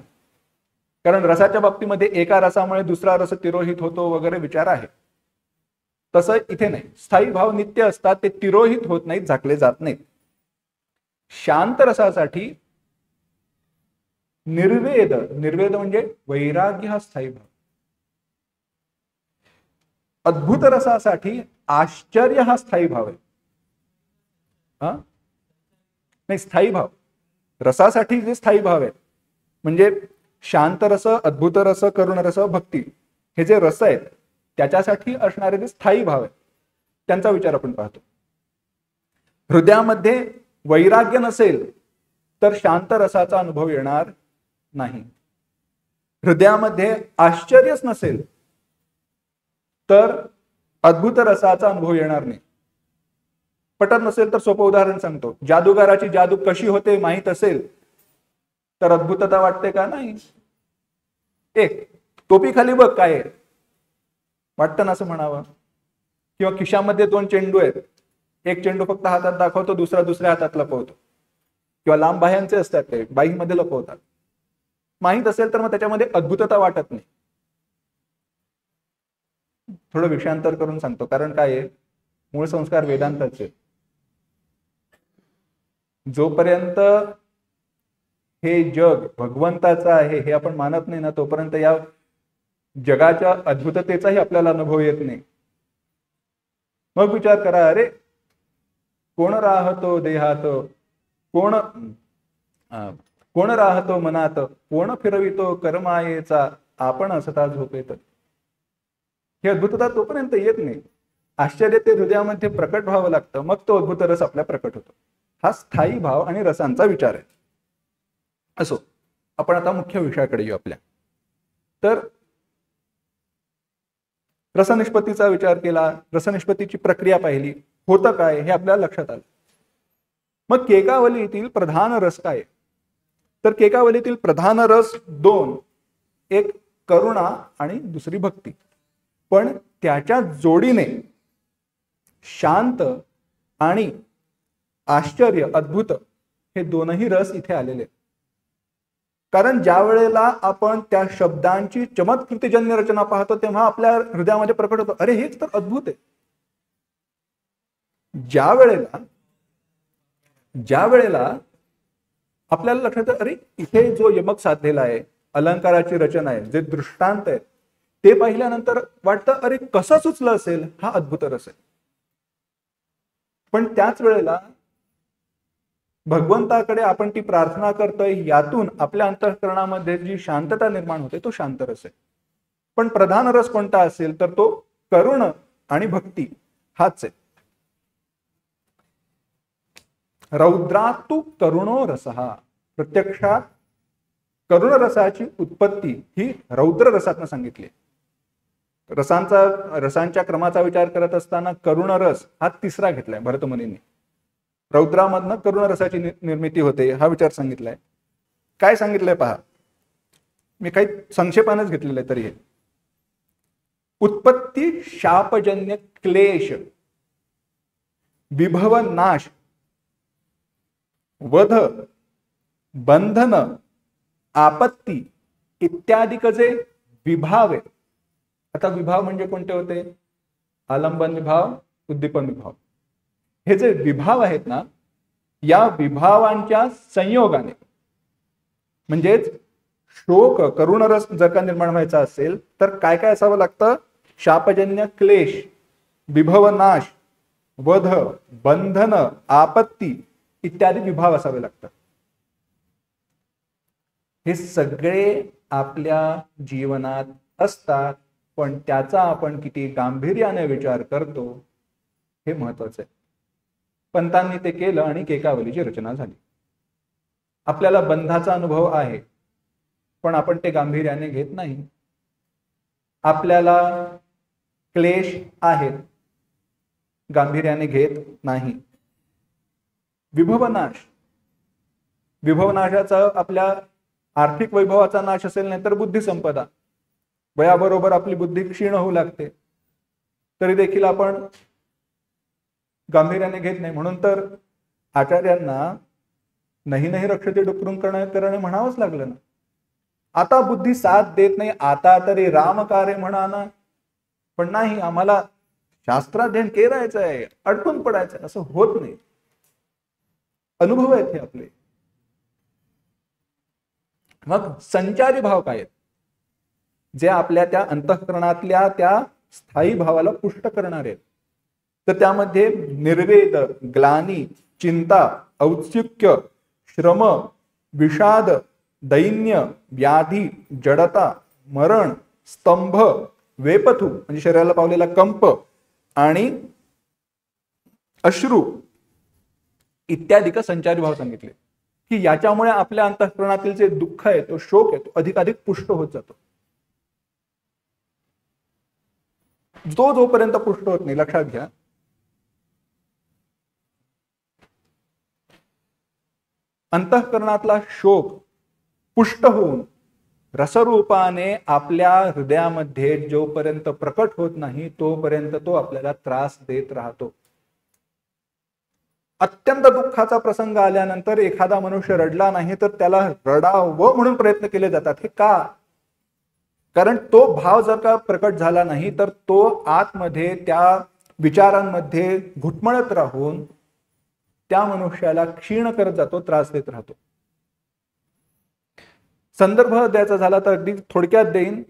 कारण रसाच्या बाबतीमध्ये एका रसामुळे दुसरा रस तिरोहित होतो वगैरे विचार आहे. तसं इथे नाही. स्थायी भाव नित्य असतात, ते तिरोहित होत नाहीत, झाकले जात नाहीत. शांत रसासाठी निर्वेद म्हणजे वैराग्य हा स्थायी भाव. अद्भुत रसासाठी आश्चर्य हा स्थायी भाव आहे. नाही, स्थायी भाव रसासाठी जे स्थायी भाव आहेत म्हणजे शांत रस, अद्भुत रस, करुण रस, भक्ती हे जे रस आहेत त्याच्यासाठी असणारे जे स्थायी भाव आहेत त्यांचा विचार आपण पाहतो. हृदयामध्ये वैराग्य नसेल तर शांत रसाचा अनुभव येणार नाही. हृदयामध्ये आश्चर्यच नसेल तर अद्भुत रसाचा अनुभव येणार नाही. पटत नसेल तर सोपं उदाहरण सांगतो. जादूगाराची जादू कशी होते माहित असेल तर अद्भुतता वाटते का? नाही. एक टोपी खाली बघ काय वाटतं ना असं म्हणावं. किंवा खिशामध्ये 2 चेंडू आहेत, एक चेंडू फक्त हातात दाखवतो, दुसरा दुसऱ्या हातात लपवतो. किंवा लांब बाह्यांचे असतात ते बाहीमध्ये लपवतात. माहित असेल तर मग त्याच्यामध्ये अद्भुतता वाटत नाही. थोडं विषयांतर करून सांगतो कारण काय आहे, मूळ संस्कार वेदांताचे. जोपर्यंत हे जग भगवंताचं आहे हे आपण मानत नाही ना तोपर्यंत या जगाच्या अद्भुततेचाही आपल्याला अनुभव येत नाही. मग विचार करा, अरे कोण राहतो देहात, कोण कोण राहतो मनात, कोण फिरवितो कर्मायेचा, आपण असता झोपेत. हे अद्भुतता तोपर्यंत येत नाही, आश्चर्य ते हृदयामध्ये प्रकट व्हावं लागतं, मग तो अद्भुत रस आपल्या प्रकट होतो. हा स्थायी भाव आणि रसांचा विचार आहे. असो, आपण आता मुख्य विषयाकडे येऊ आपल्या. तर रसनिष्पत्तीचा विचार केला, रसनिष्पत्तीची प्रक्रिया पाहिली, होतं काय हे आपल्याला लक्षात आलं. मग केकावलीतील प्रधान रस काय? तर केकावलीतील प्रधान रस दोन, एक करुणा आणि दुसरी भक्ती. पण त्याच्या जोडीने शांत आणि आश्चर्य, अद्भुत हे दोनही रस इथे आलेले आहेत. कारण ज्या वेळेला आपण त्या शब्दांची चमत्कृतीजन्य रचना पाहतो तेव्हा आपल्या हृदयामध्ये प्रकट होतो, अरे हेच तर अद्भुत आहे. ज्या वेळेला आपल्याला लक्षात येतं, अरे इथे जो यमक साधलेला आहे, अलंकाराची रचना आहे, जे दृष्टांत आहे, ते पाहिल्यानंतर वाटतं अरे कसं सुचलं असेल, हा अद्भुत रस आहे. पण त्याच वेळेला भगवंताकडे आपण ती प्रार्थना करतोय, यातून आपल्या अंतःकरणामध्ये जी शांतता निर्माण होते तो शांत रस आहे. पण प्रधान रस कोणता असेल तर तो करुण आणि भक्ती हाच आहे. रौद्रातु करुणो रसहा, प्रत्यक्षात करुण रसाची उत्पत्ती ही रौद्र रसातनं सांगितली. रसांच्या क्रमाचा विचार करत असताना करुण रस हा तिसरा घेतलाय भरतमुनींनी. रौद्रामधनं करुण रसाची निर्मिती होते हा विचार सांगितलाय. काय सांगितलंय पहा, मी काही संक्षेपानेच घेतलेलं आहे. तरी उत्पत्ती शापजन्य क्लेश, विभव नाश, वध, बंधन, आपत्ती इत्यादी जे विभाव आहेत. आता विभाव म्हणजे कोणते होते? आलंबन विभाव, उद्दीपन विभाव. हे जे विभाव आहेत ना, या विभावांच्या संयोगाने म्हणजेच शोक करुण रस जर का निर्माण व्हायचा असेल तर काय काय असावं लागतं? शापजन्य क्लेश, विभव नाश, वध, बंधन, आपत्ती इत्यादी विभाव असावे लागतात. हे सगळे आपल्या जीवनात असतात, पण त्याचा आपण किती गांभीर्याने विचार करतो हे महत्वाचं आहे. पंतांनी ते केलं आणि केकावलीची रचना झाली. आपल्याला बंधाचा अनुभव आहे, पण आपण ते गांभीर्याने घेत नाही. आपल्याला क्लेश आहेत, गांभीर्याने घेत नाही. विभवनाश, विभवनाशाचा आपल्या आर्थिक वैभवाचा नाश असेल, नाही तर बुद्धी संपदा, वयाबरोबर आपली बुद्धी क्षीण होऊ लागते, तरी देखील आपण गांभीर्याने घेत नाही. म्हणून तर आचार्यांना नाही नाही रक्षते डुकरून करणे म्हणावंच लागलं ना. आता बुद्धी साथ देत नाही, आता तरी रामकार्य म्हणा ना. पण नाही, आम्हाला शास्त्राध्ययन करायचं आहे, अडकून पडायचं असं होत नाही. अनुभव आहेत हे आपले. मग संचारी भाव काय आहेत? जे आपल्या त्या अंतःकरणातल्या त्या स्थायी भावाला पुष्ट करणारे आहेत. तर त्यामध्ये निर्वेद, ग्लानी, चिंता, औत्सुक्य, श्रम, विषाद, दैन्य, व्याधी, जडता, मरण, स्तंभ, वेपथू म्हणजे शरीराला पावलेला कंप आणि अश्रू इत्यादी संचारी भाव सांगितले की याच्यामुळे आपल्या अंतःकरणातील जे दुःख आहे, तो शोक आहे, तो अधिकाधिक पुष्ट होत जातो. जोपर्यंत पुष्ट होत नाही, लक्षात घ्या, अंतःकरणातला शोक पुष्ट होऊन रसरूपाने आपल्या हृदयामध्ये जोपर्यंत प्रकट होत नाही तोपर्यंत तो आपल्याला त्रास देत राहतो. अत्यंत दुःखाचा प्रसंग आल्यानंतर एखादा मनुष्य रडला नाही तर त्याला रडावं म्हणून प्रयत्न केले जातात. हे का? कारण तो भाव जर का प्रकट झाला नाही तर तो आतमध्ये त्या विचारांमध्ये घुटमळत राहून त्या मनुष्याला क्षीण करत जातो, त्रास देत राहतो. संदर्भ द्यायचा झाला तर अगदी थोडक्यात देईन.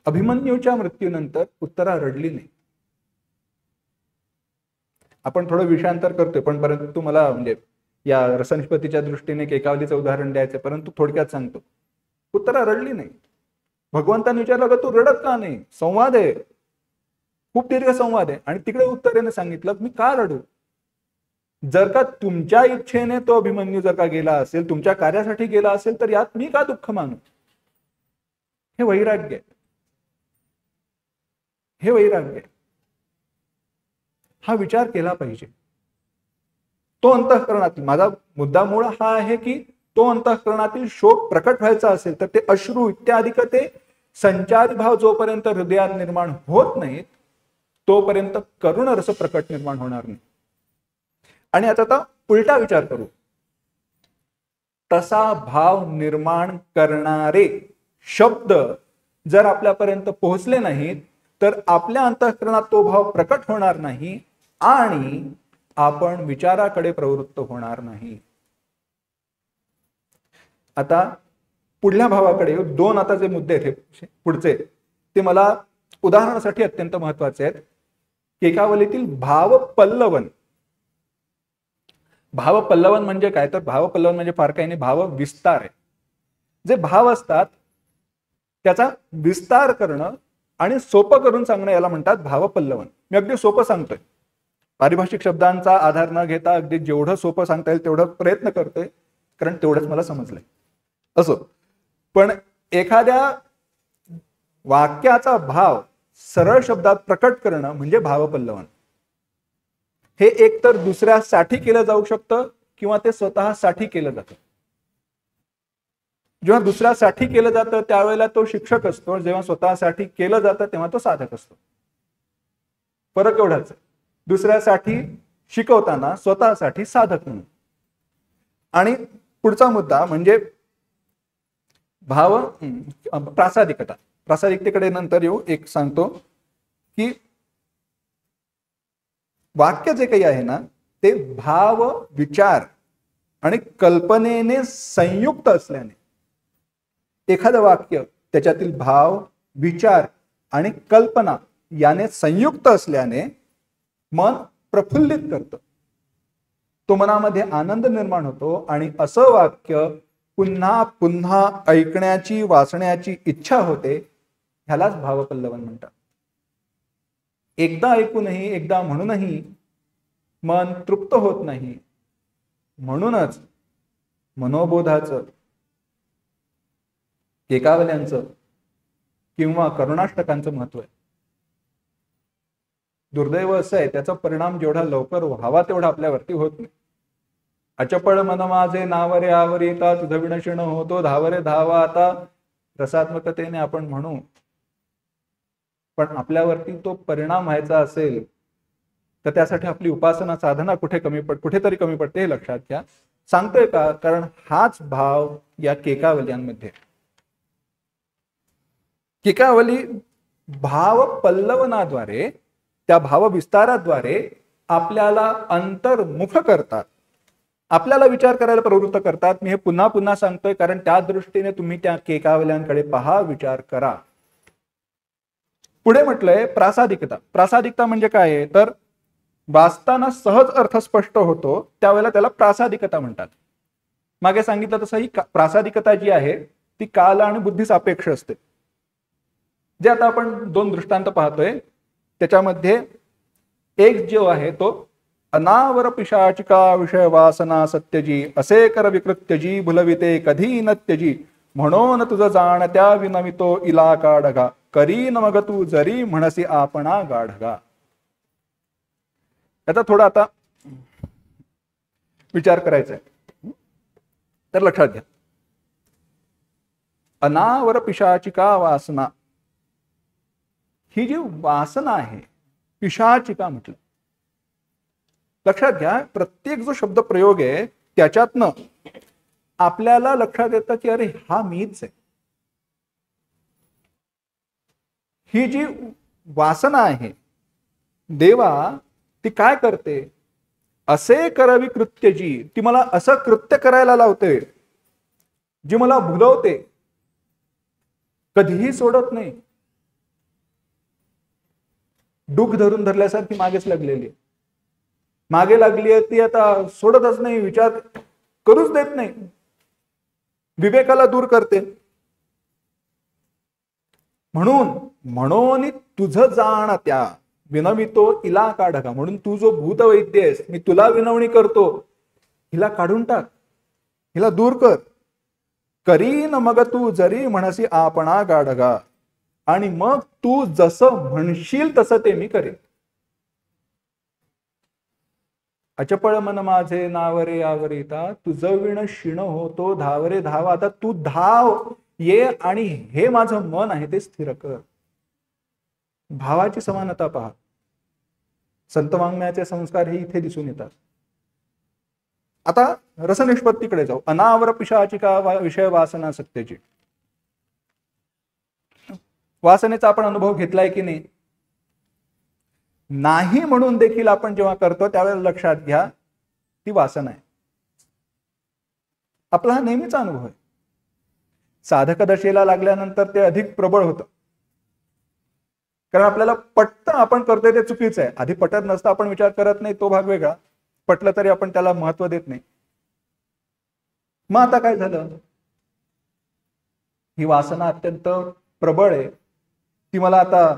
अभिमन्यूच्या मृत्यूनंतर उत्तरा रडली नाही. आपण थोडं विषयांतर करतोय, पण परंतु मला म्हणजे या रसनिष्पत्तीच्या दृष्टीने केकावलीचं उदाहरण द्यायचं, परंतु थोडक्यात सांगतो. उत्तरा रडली नाही. भगवंतांनी विचारलं का तू रडत का नाही? संवाद आहे, खूप दीर्घ संवाद आहे. आणि तिकडे उत्तरेने सांगितलं मी का रडू? जर का तुमच्या इच्छेने तो अभिमन्यू जर का गेला असेल, तुमच्या कार्यासाठी गेला असेल, तर यात मी का दुःख मानू? हे वैराग्य आहे, हे वैराग्य आहे. हा विचार केला पाहिजे. तो अंतःकरणातील माझा मुद्दा मूळ हा आहे की तो अंतःकरणातील शोक प्रकट व्हायचा असेल तर ते अश्रू इत्यादी ते संचारी भाव जोपर्यंत हृदयात निर्माण होत नाहीत तोपर्यंत करुण रस प्रकट निर्माण होणार नाही. आणि आता उलटा विचार करू. तसा भाव निर्माण करणारे शब्द जर आपल्यापर्यंत पोहोचले नाहीत तर आपल्या अंतःकरणात तो भाव प्रकट होणार नाही आणि आपण विचाराकडे प्रवृत्त होणार नाही. आता पुढल्या भावाकडे दोन आता जे मुद्दे आहेत पुढचे ते मला उदाहरणासाठी अत्यंत महत्वाचे आहेत. केकावलीतील भावपल्लवन. भावपल्लवन म्हणजे काय? तर भावपल्लवन म्हणजे फार काही नाही, भाव विस्तार आहे. जे भाव असतात त्याचा विस्तार करणं आणि सोपं करून सांगणं याला म्हणतात भावपल्लवन. मी अगदी सोपं सांगतोय, पारिभाषिक शब्दांचा आधार न घेता अगदी जेवढं सोपं सांगता येईल तेवढं प्रयत्न करतोय, कारण तेवढंच मला समजलंय. असो, पण एखाद्या वाक्याचा भाव सरळ शब्दात प्रकट करणं म्हणजे भावपल्लवन. हे एक तर दुसऱ्यासाठी केलं जाऊ शकतं किंवा ते स्वतःसाठी केलं जातं. जेव्हा दुसऱ्यासाठी केलं जातं त्यावेळेला तो शिक्षक असतो, जेव्हा स्वतःसाठी केलं जातं तेव्हा तो साधक असतो. फरक एवढाच आहे, दुसऱ्यासाठी शिकवताना स्वतःसाठी साधक म्हणून. आणि पुढचा मुद्दा म्हणजे भाव प्रासादिकता. प्रासादिकतेकडे नंतर येऊ. एक सांगतो की वाक्य जे काही आहे ना ते भाव विचार आणि कल्पनेने संयुक्त असल्याने एखादं वाक्य त्याच्यातील भाव विचार आणि कल्पना याने संयुक्त असल्याने मन प्रफुल्लित करतं. तो मनामध्ये आनंद निर्माण होतो आणि असं वाक्य पुन्हा पुन्हा ऐकण्याची वाचण्याची इच्छा होते. ह्यालाच भावपल्लवन म्हणतात. एकदा ऐकूनही एकदा म्हणूनही मन तृप्त होत नाही. म्हणूनच मनोबोधाचं, केकावल्यांचं किंवा करुणाष्टकांचं महत्व आहे. दुर्दैव असं आहे त्याचा परिणाम जेवढा लवकर व्हावा तेवढा आपल्यावरती होत नाही. अचपळ मन माझे नावरे आवरिता तुझ विणशिण होतो धावरे धावा आता. रसात्मकतेने आपण म्हणू, पण आपल्यावरती तो परिणाम व्हायचा असेल तर त्यासाठी आपली उपासना साधना कुठेतरी कमी पडते, हे लक्षात घ्या. सांगतोय का? कारण हाच भाव या केकावल्यांमध्ये. केकावली भाव पल्लवनाद्वारे, त्या भाव विस्ताराद्वारे आपल्याला अंतर्मुख करतात, आपल्याला विचार करायला प्रवृत्त करतात. मी हे पुन्हा पुन्हा सांगतोय कारण त्या दृष्टीने तुम्ही त्या केकावल्यांकडे पहा, विचार करा. पुढे म्हटलंय प्रासादिकता. प्रासादिकता म्हणजे काय आहे? तर वाचताना सहज अर्थ स्पष्ट होतो त्यावेळेला त्याला प्रासादिकता म्हणतात. मागे सांगितलं तसं ही प्रासादिकता जी आहे ती काल आणि बुद्धी सापेक्ष असते. जे आता आपण दोन दृष्टांत पाहतोय त्याच्यामध्ये एक जो आहे तो अनावर पिशाचिका विषय वासना सत्यजी असे कर विकृत्यजी भुलविते कधी नत्यजी म्हणून तुझं जाणत्या विनवितो इला काढगा करी न मग तू जरी म्हणसी आपणा गाढगा. याचा थोडा आता विचार करायचा आहे, तर लक्षात घ्या. अनावर पिशाचिका वासना, ही जी वासना आहे पिशाचिका म्हटलं. लक्षात घ्या, प्रत्येक जो शब्द प्रयोग आहे त्याच्यातनं आपल्याला लक्षात येतं की अरे हा मीच आहे. ही जी वासना आहे देवा ती काय करते? असे करावी कृत्य जी, ती मला असं कृत्य करायला लावते जी मला भुलवते, कधीही सोडत नाही, डूख धरून धरल्यासारखी मागेच लागलेली. मागे लागली आहे ती आता सोडतच नाही, विचार करूच देत नाही, विवेकाला दूर करते. म्हणून तुझं जाण त्या विनवितो इला काढगा. म्हणून तू जो भूतवैद्य आहेस, मी तुला विनवणी करतो, हिला काढून टाक, हिला दूर कर. करीन मग तू जरी म्हणसी आपणा गाढगा. आणि मग तू जसं म्हणशील तसं ते मी करेन. अचपळ मन माझे नावरे आवरिता, तुझं विण शिण होतो धावरे धावा. आता तू धाव ये आणि हे माझं मन आहे ते स्थिर कर. भावाची समानता पहा. संत वाङ्मयाचे संस्कार हे इथे दिसून येतात. आता रसनिष्पत्तीकडे जाऊ. अनावर पिशाची का विषय वासना सत्तेची. वासनेचा आपण अनुभव घेतलाय की नाही? नाही म्हणून देखील आपण जेव्हा करतो त्यावेळेला लक्षात घ्या ती वासना आहे. आपला हा नेहमीचा अनुभव आहे. साधक दशेला लागल्यानंतर ते अधिक प्रबळ होतं. कारण आपल्याला पटतं आपण करतोय ते चुकीचं आहे. आधी पटत नसतं आपण विचार करत नाही, तो भाग वेगळा. पटलं तरी आपण त्याला महत्व देत नाही. मग आता काय झालं? ही वासना अत्यंत प्रबळ आहे, ती मला आता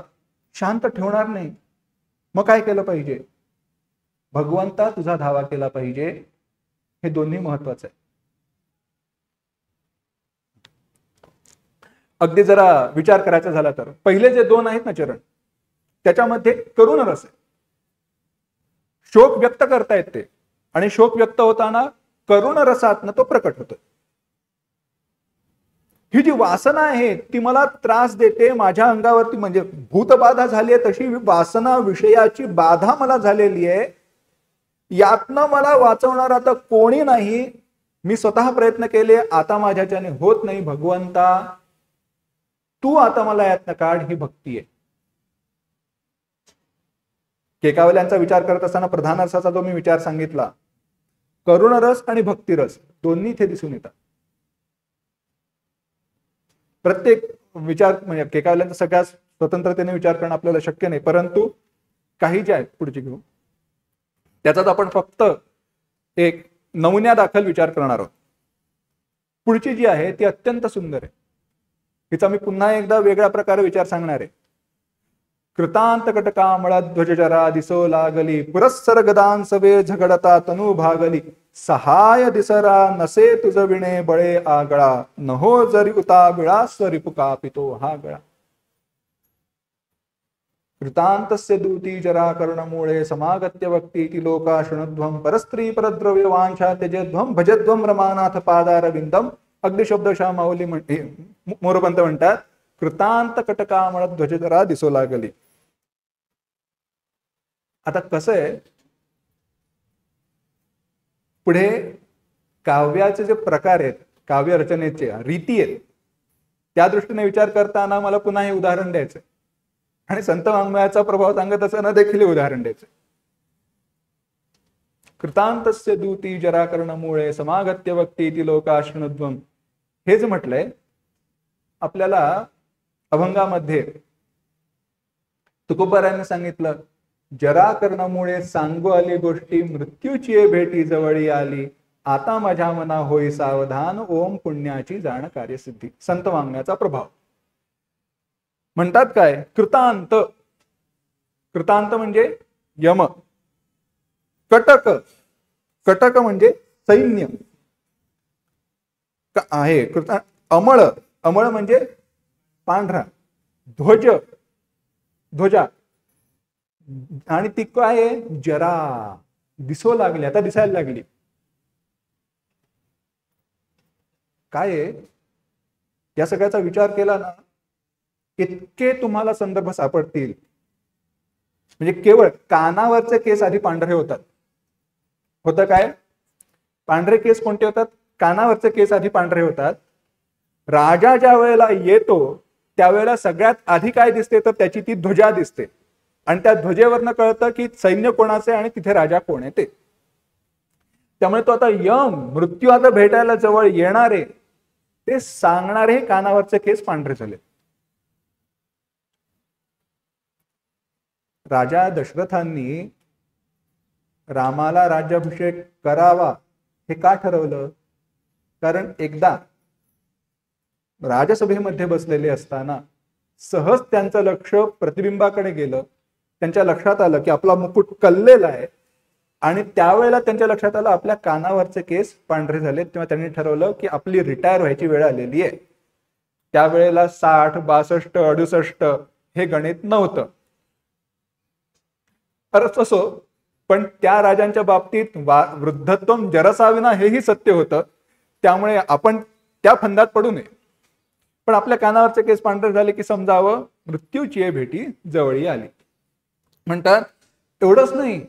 शांत ठेवणार नाही. मग काय केलं पाहिजे? भगवंता तुझा धावा केला पाहिजे. हे दोन्ही महत्वाचं आहे. अगदी जरा विचार करायचा झाला तर पहिले जे दोन आहेत ना चरण, त्याच्यामध्ये करुण रस आहे. शोक व्यक्त करता येते आणि शोक व्यक्त होताना करुण रसातनं तो प्रकट होतो. ही जी वासना आहे ती मला त्रास देते माझ्या अंगावरती, म्हणजे भूतबाधा झाली आहे तशी वासना विषयाची बाधा मला झालेली आहे. यातनं मला वाचवणार आता कोणी नाही. मी स्वतः प्रयत्न केले, आता माझ्याच्याने होत नाही. भगवंता तू आता मला यातनं काढ. ही भक्ती आहे. केकावल्यांचा विचार करत असताना प्रधान रसाचा जो मी विचार सांगितला, करुण रस आणि भक्तिरस दोन्ही इथे दिसून येतात. प्रत्येक विचार म्हणजे केकावल्यांचा सगळ्या स्वतंत्रतेने विचार करणं आपल्याला शक्य नाही, परंतु काही जे आहेत पुढची घेऊ त्याचाच आपण फक्त एक नमुन्या दाखल विचार करणार आहोत. पुढची जी आहे ती अत्यंत सुंदर आहे. हिचा मी पुन्हा एकदा वेगळ्या प्रकारे विचार सांगणार आहे. कृतांत कटकामळ ध्वजजरा दिसो लागली, पुरस्सर गदान सवे झगडता तनु भागली. सहाय दिसरा नसे तुझ विणे बळे आगळा, नहो जरी उता बिळा स्वरिपु कापितो हा गळा. कृतांतस्य दूती जरा कर्णमूळे, समागत्य वक्ती ती लोका शृणुध्वम. परस्त्री परद्रव्य वांछा त्यजेध्वम, भजध्वम रमानाथ पादारविंदम. अगदी शब्दशः माऊली मोरपंत म्हणतात, कृतांत कटकामळ ध्वजजरा दिसो लागली. आता कसं आहे, पुढे काव्याचे जे प्रकार आहेत, काव्य रचनेचे रीती आहेत, त्या दृष्टीने विचार करताना मला पुन्हा हे उदाहरण द्यायचं आणि संत वाङ्मयाचा प्रभाव सांगत असताना देखील उदाहरण द्यायचं. कृतांतस्य दूती जरा कर्णमूळे, समागत्य वक्ती ती लोका शृणुध्वम. हेच म्हटलंय आपल्याला अभंगामध्ये. तुकोबारायांनी सांगितलं, जरा कर्णामुळे सांगू आली गोष्टी, मृत्यूची भेटी जवळी आली. आता माझ्या मना होई सावधान, ओम पुण्याची जाण कार्यसिद्धी. संत वाङ्मयाचा प्रभाव. म्हणतात काय? कृतांत. कृतांत म्हणजे यम. कटक. कटक म्हणजे सैन्य आहे. अमळ. अमळ म्हणजे पांढरा. ध्वज. ध्वजा. आणि ती काय आहे? जरा दिसू लागली, आता दिसायला लागली. काय आहे? या सगळ्याचा विचार केला ना, इतके तुम्हाला संदर्भ सापडतील. म्हणजे केवळ कानावरचे केस आधी पांढरे होतात. होतं काय? पांढरे केस कोणते होतात? कानावरचे केस आधी पांढरे होतात. राजा ज्या वेळेला येतो त्यावेळेला सगळ्यात आधी काय दिसते तर त्याची ती ध्वजा दिसते. आणि त्या ध्वजेवरनं कळतं की सैन्य कोणाचे आणि तिथे राजा कोण आहे ते. त्यामुळे तो आता यम मृत्यू आता भेटायला जवळ येणारे ते सांगणारे कानावरचे केस पांढरे झाले. राजा दशरथांनी रामाला राज्याभिषेक करावा हे का ठरवलं? कारण एकदा राजसभेमध्ये बसलेले असताना सहज त्यांचं लक्ष प्रतिबिंबाकडे गेलं. त्यांच्या लक्षात आलं की आपला मुकुट कललेला आहे आणि त्यावेळेला त्यांच्या लक्षात आलं आपल्या कानावरचे केस पांढरे झाले. तेव्हा त्यांनी ठरवलं की आपली रिटायर व्हायची वेळ आलेली आहे. त्यावेळेला 60, 62, 68 हे गणित नव्हतं. असो, पण त्या राजांच्या बाबतीत वृद्धत्व जरसाविना हेही सत्य होतं. त्यामुळे आपण त्या फंदात पडू नये. पण आपल्या कानावरचे केस पांढरे झाले की समजावं मृत्यूची भेटी जवळी आली. म्हणतात एवढंच नाही,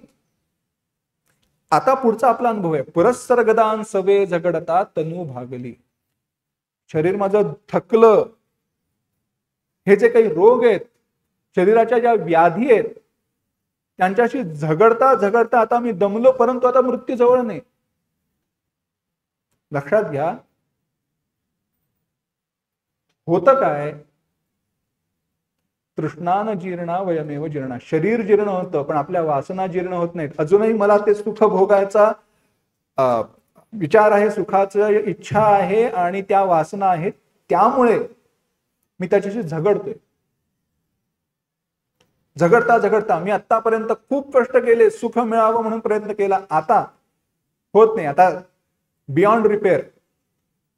आता पुढचा आपला अनुभव आहे. पुरस्सर गदान सवे झगडता तनू भागली. शरीर माझं थकलं. हे जे काही रोग आहेत, शरीराच्या ज्या व्याधी आहेत, त्यांच्याशी झगडता झगडता आता मी दमलो, परंतु आता मृत्यू जवळ नाही. लक्षात घ्या, होतं काय? तृष्णान जीर्णा वयमेव जीर्णा. शरीर जीर्ण होतं पण आपल्या वासना जीर्ण होत नाहीत. अजूनही मला ते सुख भोगायचा विचार आहे, सुखाची इच्छा आहे आणि त्या वासना आहेत, त्यामुळे मी त्याच्याशी झगडतोय. झगडता झगडता मी आतापर्यंत खूप कष्ट केले, सुख मिळावं म्हणून प्रयत्न केला, आता होत नाही. आता बियॉन्ड रिपेअर,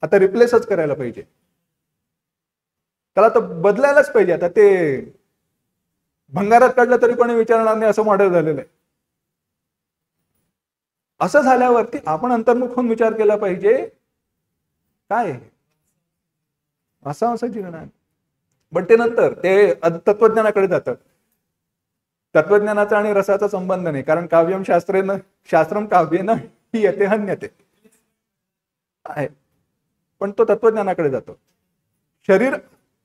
आता रिप्लेसच करायला पाहिजे. त्याला तर बदलायलाच पाहिजे. आता ते भंगारात काढलं तरी कोणी विचारणार नाही असं मॉडेल झालेलं आहे. असं झाल्यावरती आपण अंतर्मुख होऊन विचार केला पाहिजे, काय असं जीवन. पण ते नंतर ते तत्वज्ञानाकडे जातात. तत्वज्ञानाचा आणि रसाचा संबंध नाही, कारण काव्यम शास्त्रेन शास्त्रम काव्येन ही यते हन्यते आहे. पण तो तत्वज्ञानाकडे जातो. शरीर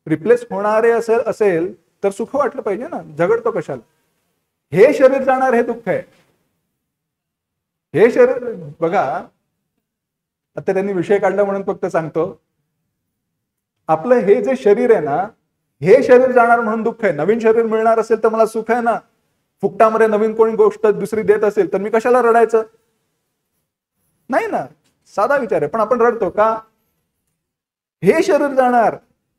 रिप्लेस होणारे असेल तर सुख वाटलं पाहिजे ना, झगडतो कशाला? हे शरीर जाणार हे दुःख आहे. हे शरीर बघा, आता त्यांनी विषय काढला म्हणून फक्त सांगतो, आपलं हे जे शरीर आहे ना, हे शरीर जाणार म्हणून दुःख आहे. नवीन शरीर मिळणार असेल तर मला सुख आहे ना. फुकटामध्ये नवीन कोणी गोष्ट दुसरी देत असेल तर मी कशाला रडायचं? नाही ना, साधा विचार आहे. पण आपण रडतो का? हे शरीर जाणार,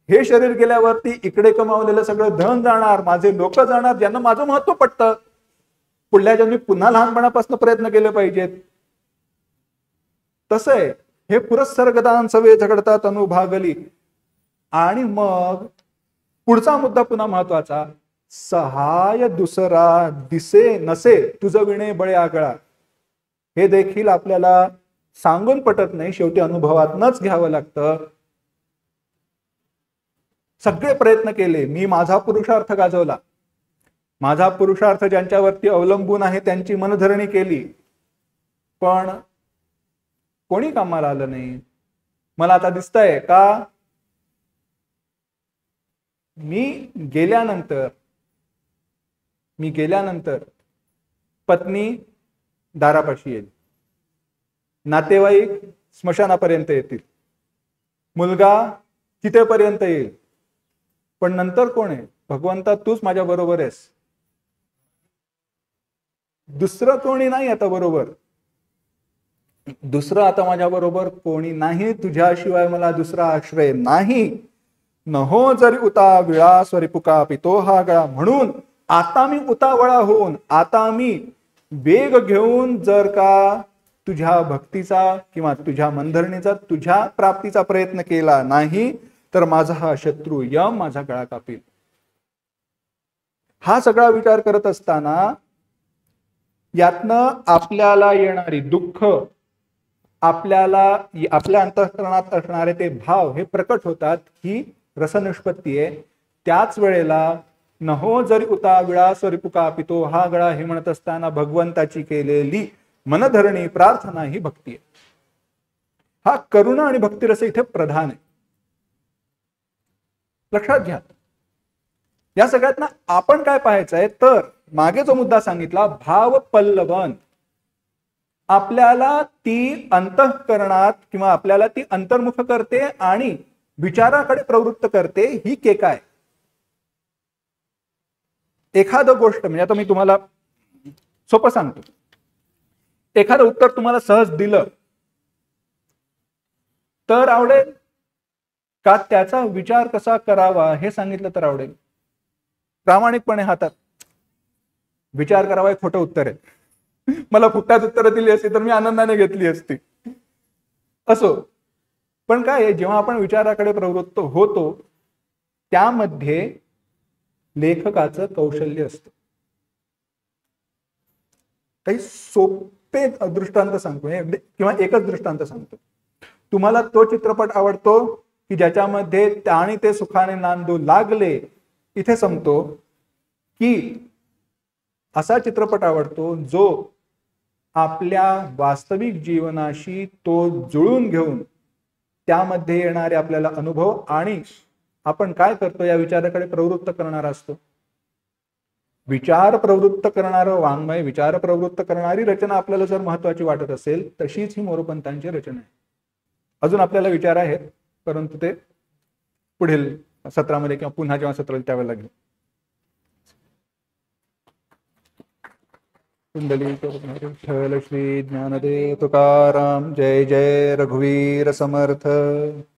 हे शरीर गेल्यावरती इकडे कमावलेलं सगळं धन जाणार, माझे लोक जाणार, ज्यांना माझं महत्व पटतं. पुढल्या जन्मी पुन्हा लहानपणापासून प्रयत्न केले पाहिजेत. तसं आहे. हे पुरस्सर गदान सवे झगडता तनू भागली. आणि मग पुढचा मुद्दा पुन्हा महत्वाचा, सहाय दुसरा दिसे नसे तुझं विणे बळे आगळा. हे देखील आपल्याला सांगून पटत नाही, शेवटी अनुभवातनच घ्यावं लागतं. सगळे प्रयत्न केले, मी माझा पुरुषार्थ गाजवला, माझा पुरुषार्थ ज्यांच्यावरती अवलंबून आहे त्यांची मनधरणी केली, पण कोणी कामाला आलं नाही. मला आता दिसतंय का मी गेल्यानंतर पत्नी दारापाशी येईल, नातेवाईक स्मशानापर्यंत येतील, मुलगा चितेपर्यंत येईल, पण नंतर कोण आहे? भगवंता तूच माझ्या बरोबर आहेस, दुसरं कोणी नाही आता बरोबर. दुसरं आता माझ्या बरोबर कोणी नाही, तुझ्याशिवाय मला दुसरा आश्रय नाही. नहो जरी उता विळा स्वरिपुका पितो हा गळा. म्हणून आता मी उतावळा होऊन, आता मी वेग घेऊन जर का तुझ्या भक्तीचा किंवा तुझ्या मनधरणीचा, तुझ्या प्राप्तीचा प्रयत्न केला नाही तर माझा हा शत्रू यम माझा गळा कापील. हा सगळा विचार करत असताना यातनं आपल्याला येणारी दुःख, आपल्याला आपल्या अंतःकरणात असणारे ते भाव हे प्रकट होतात. ही रसनिष्पत्ती आहे. त्याच वेळेला नहो जरी उता विळा स्वरिपुका पितो हा गळा हे म्हणत असताना भगवंताची केलेली मनधरणी प्रार्थना ही भक्ती आहे. हा करुणा आणि भक्तिरस इथे प्रधान आहे. लक्षात घ्या. या सगळ्यात आपण काय पाहायचंय तर मागे जो मुद्दा सांगितला, भाव पल्लवन, आपल्याला ती अंतःकरणात किंवा आपल्याला ती अंतर्मुख करते आणि विचाराकडे प्रवृत्त करते. ही केका आहे. एखादं गोष्ट म्हणजे आता मी तुम्हाला सोपं सांगतो, एखादं उत्तर तुम्हाला सहज दिलं तर आवडेल का त्याचा विचार कसा करावा हे सांगितलं तर आवडेल? प्रामाणिकपणे हातात विचार करावा हे खोटं उत्तर आहे. मला फुकटात उत्तरं दिली असती तर मी आनंदाने घेतली असती. असो, पण काय आहे, जेव्हा आपण विचाराकडे प्रवृत्त होतो त्यामध्ये लेखकाचं कौशल्य असतं. काही सोपे दृष्टांत सांगतो किंवा एकच दृष्टांत सांगतो. तुम्हाला तो चित्रपट आवडतो की ज्याच्यामध्ये आणि ते सुखाने नांदू लागले, इथे संपतो, की असा चित्रपट आवडतो जो आपल्या वास्तविक जीवनाशी तो जुळून घेऊन त्यामध्ये येणारे आपल्याला अनुभव आणि आपण काय करतो या विचाराकडे प्रवृत्त करणारा असतो. विचार प्रवृत्त करणारं वाङ्मय, विचार प्रवृत्त करणारी रचना आपल्याला जर महत्वाची वाटत असेल, तशीच ही मोरोपंतांची रचना आहे. अजून आपल्याला विचार आहेत, परंतु ते पुढील सत्रामध्ये किंवा पुन्हा जेव्हा सत्र होईल त्यावेळेला घेऊ. कुंडली श्री ज्ञानदेव तुकाराम. जय जय रघुवीर समर्थ.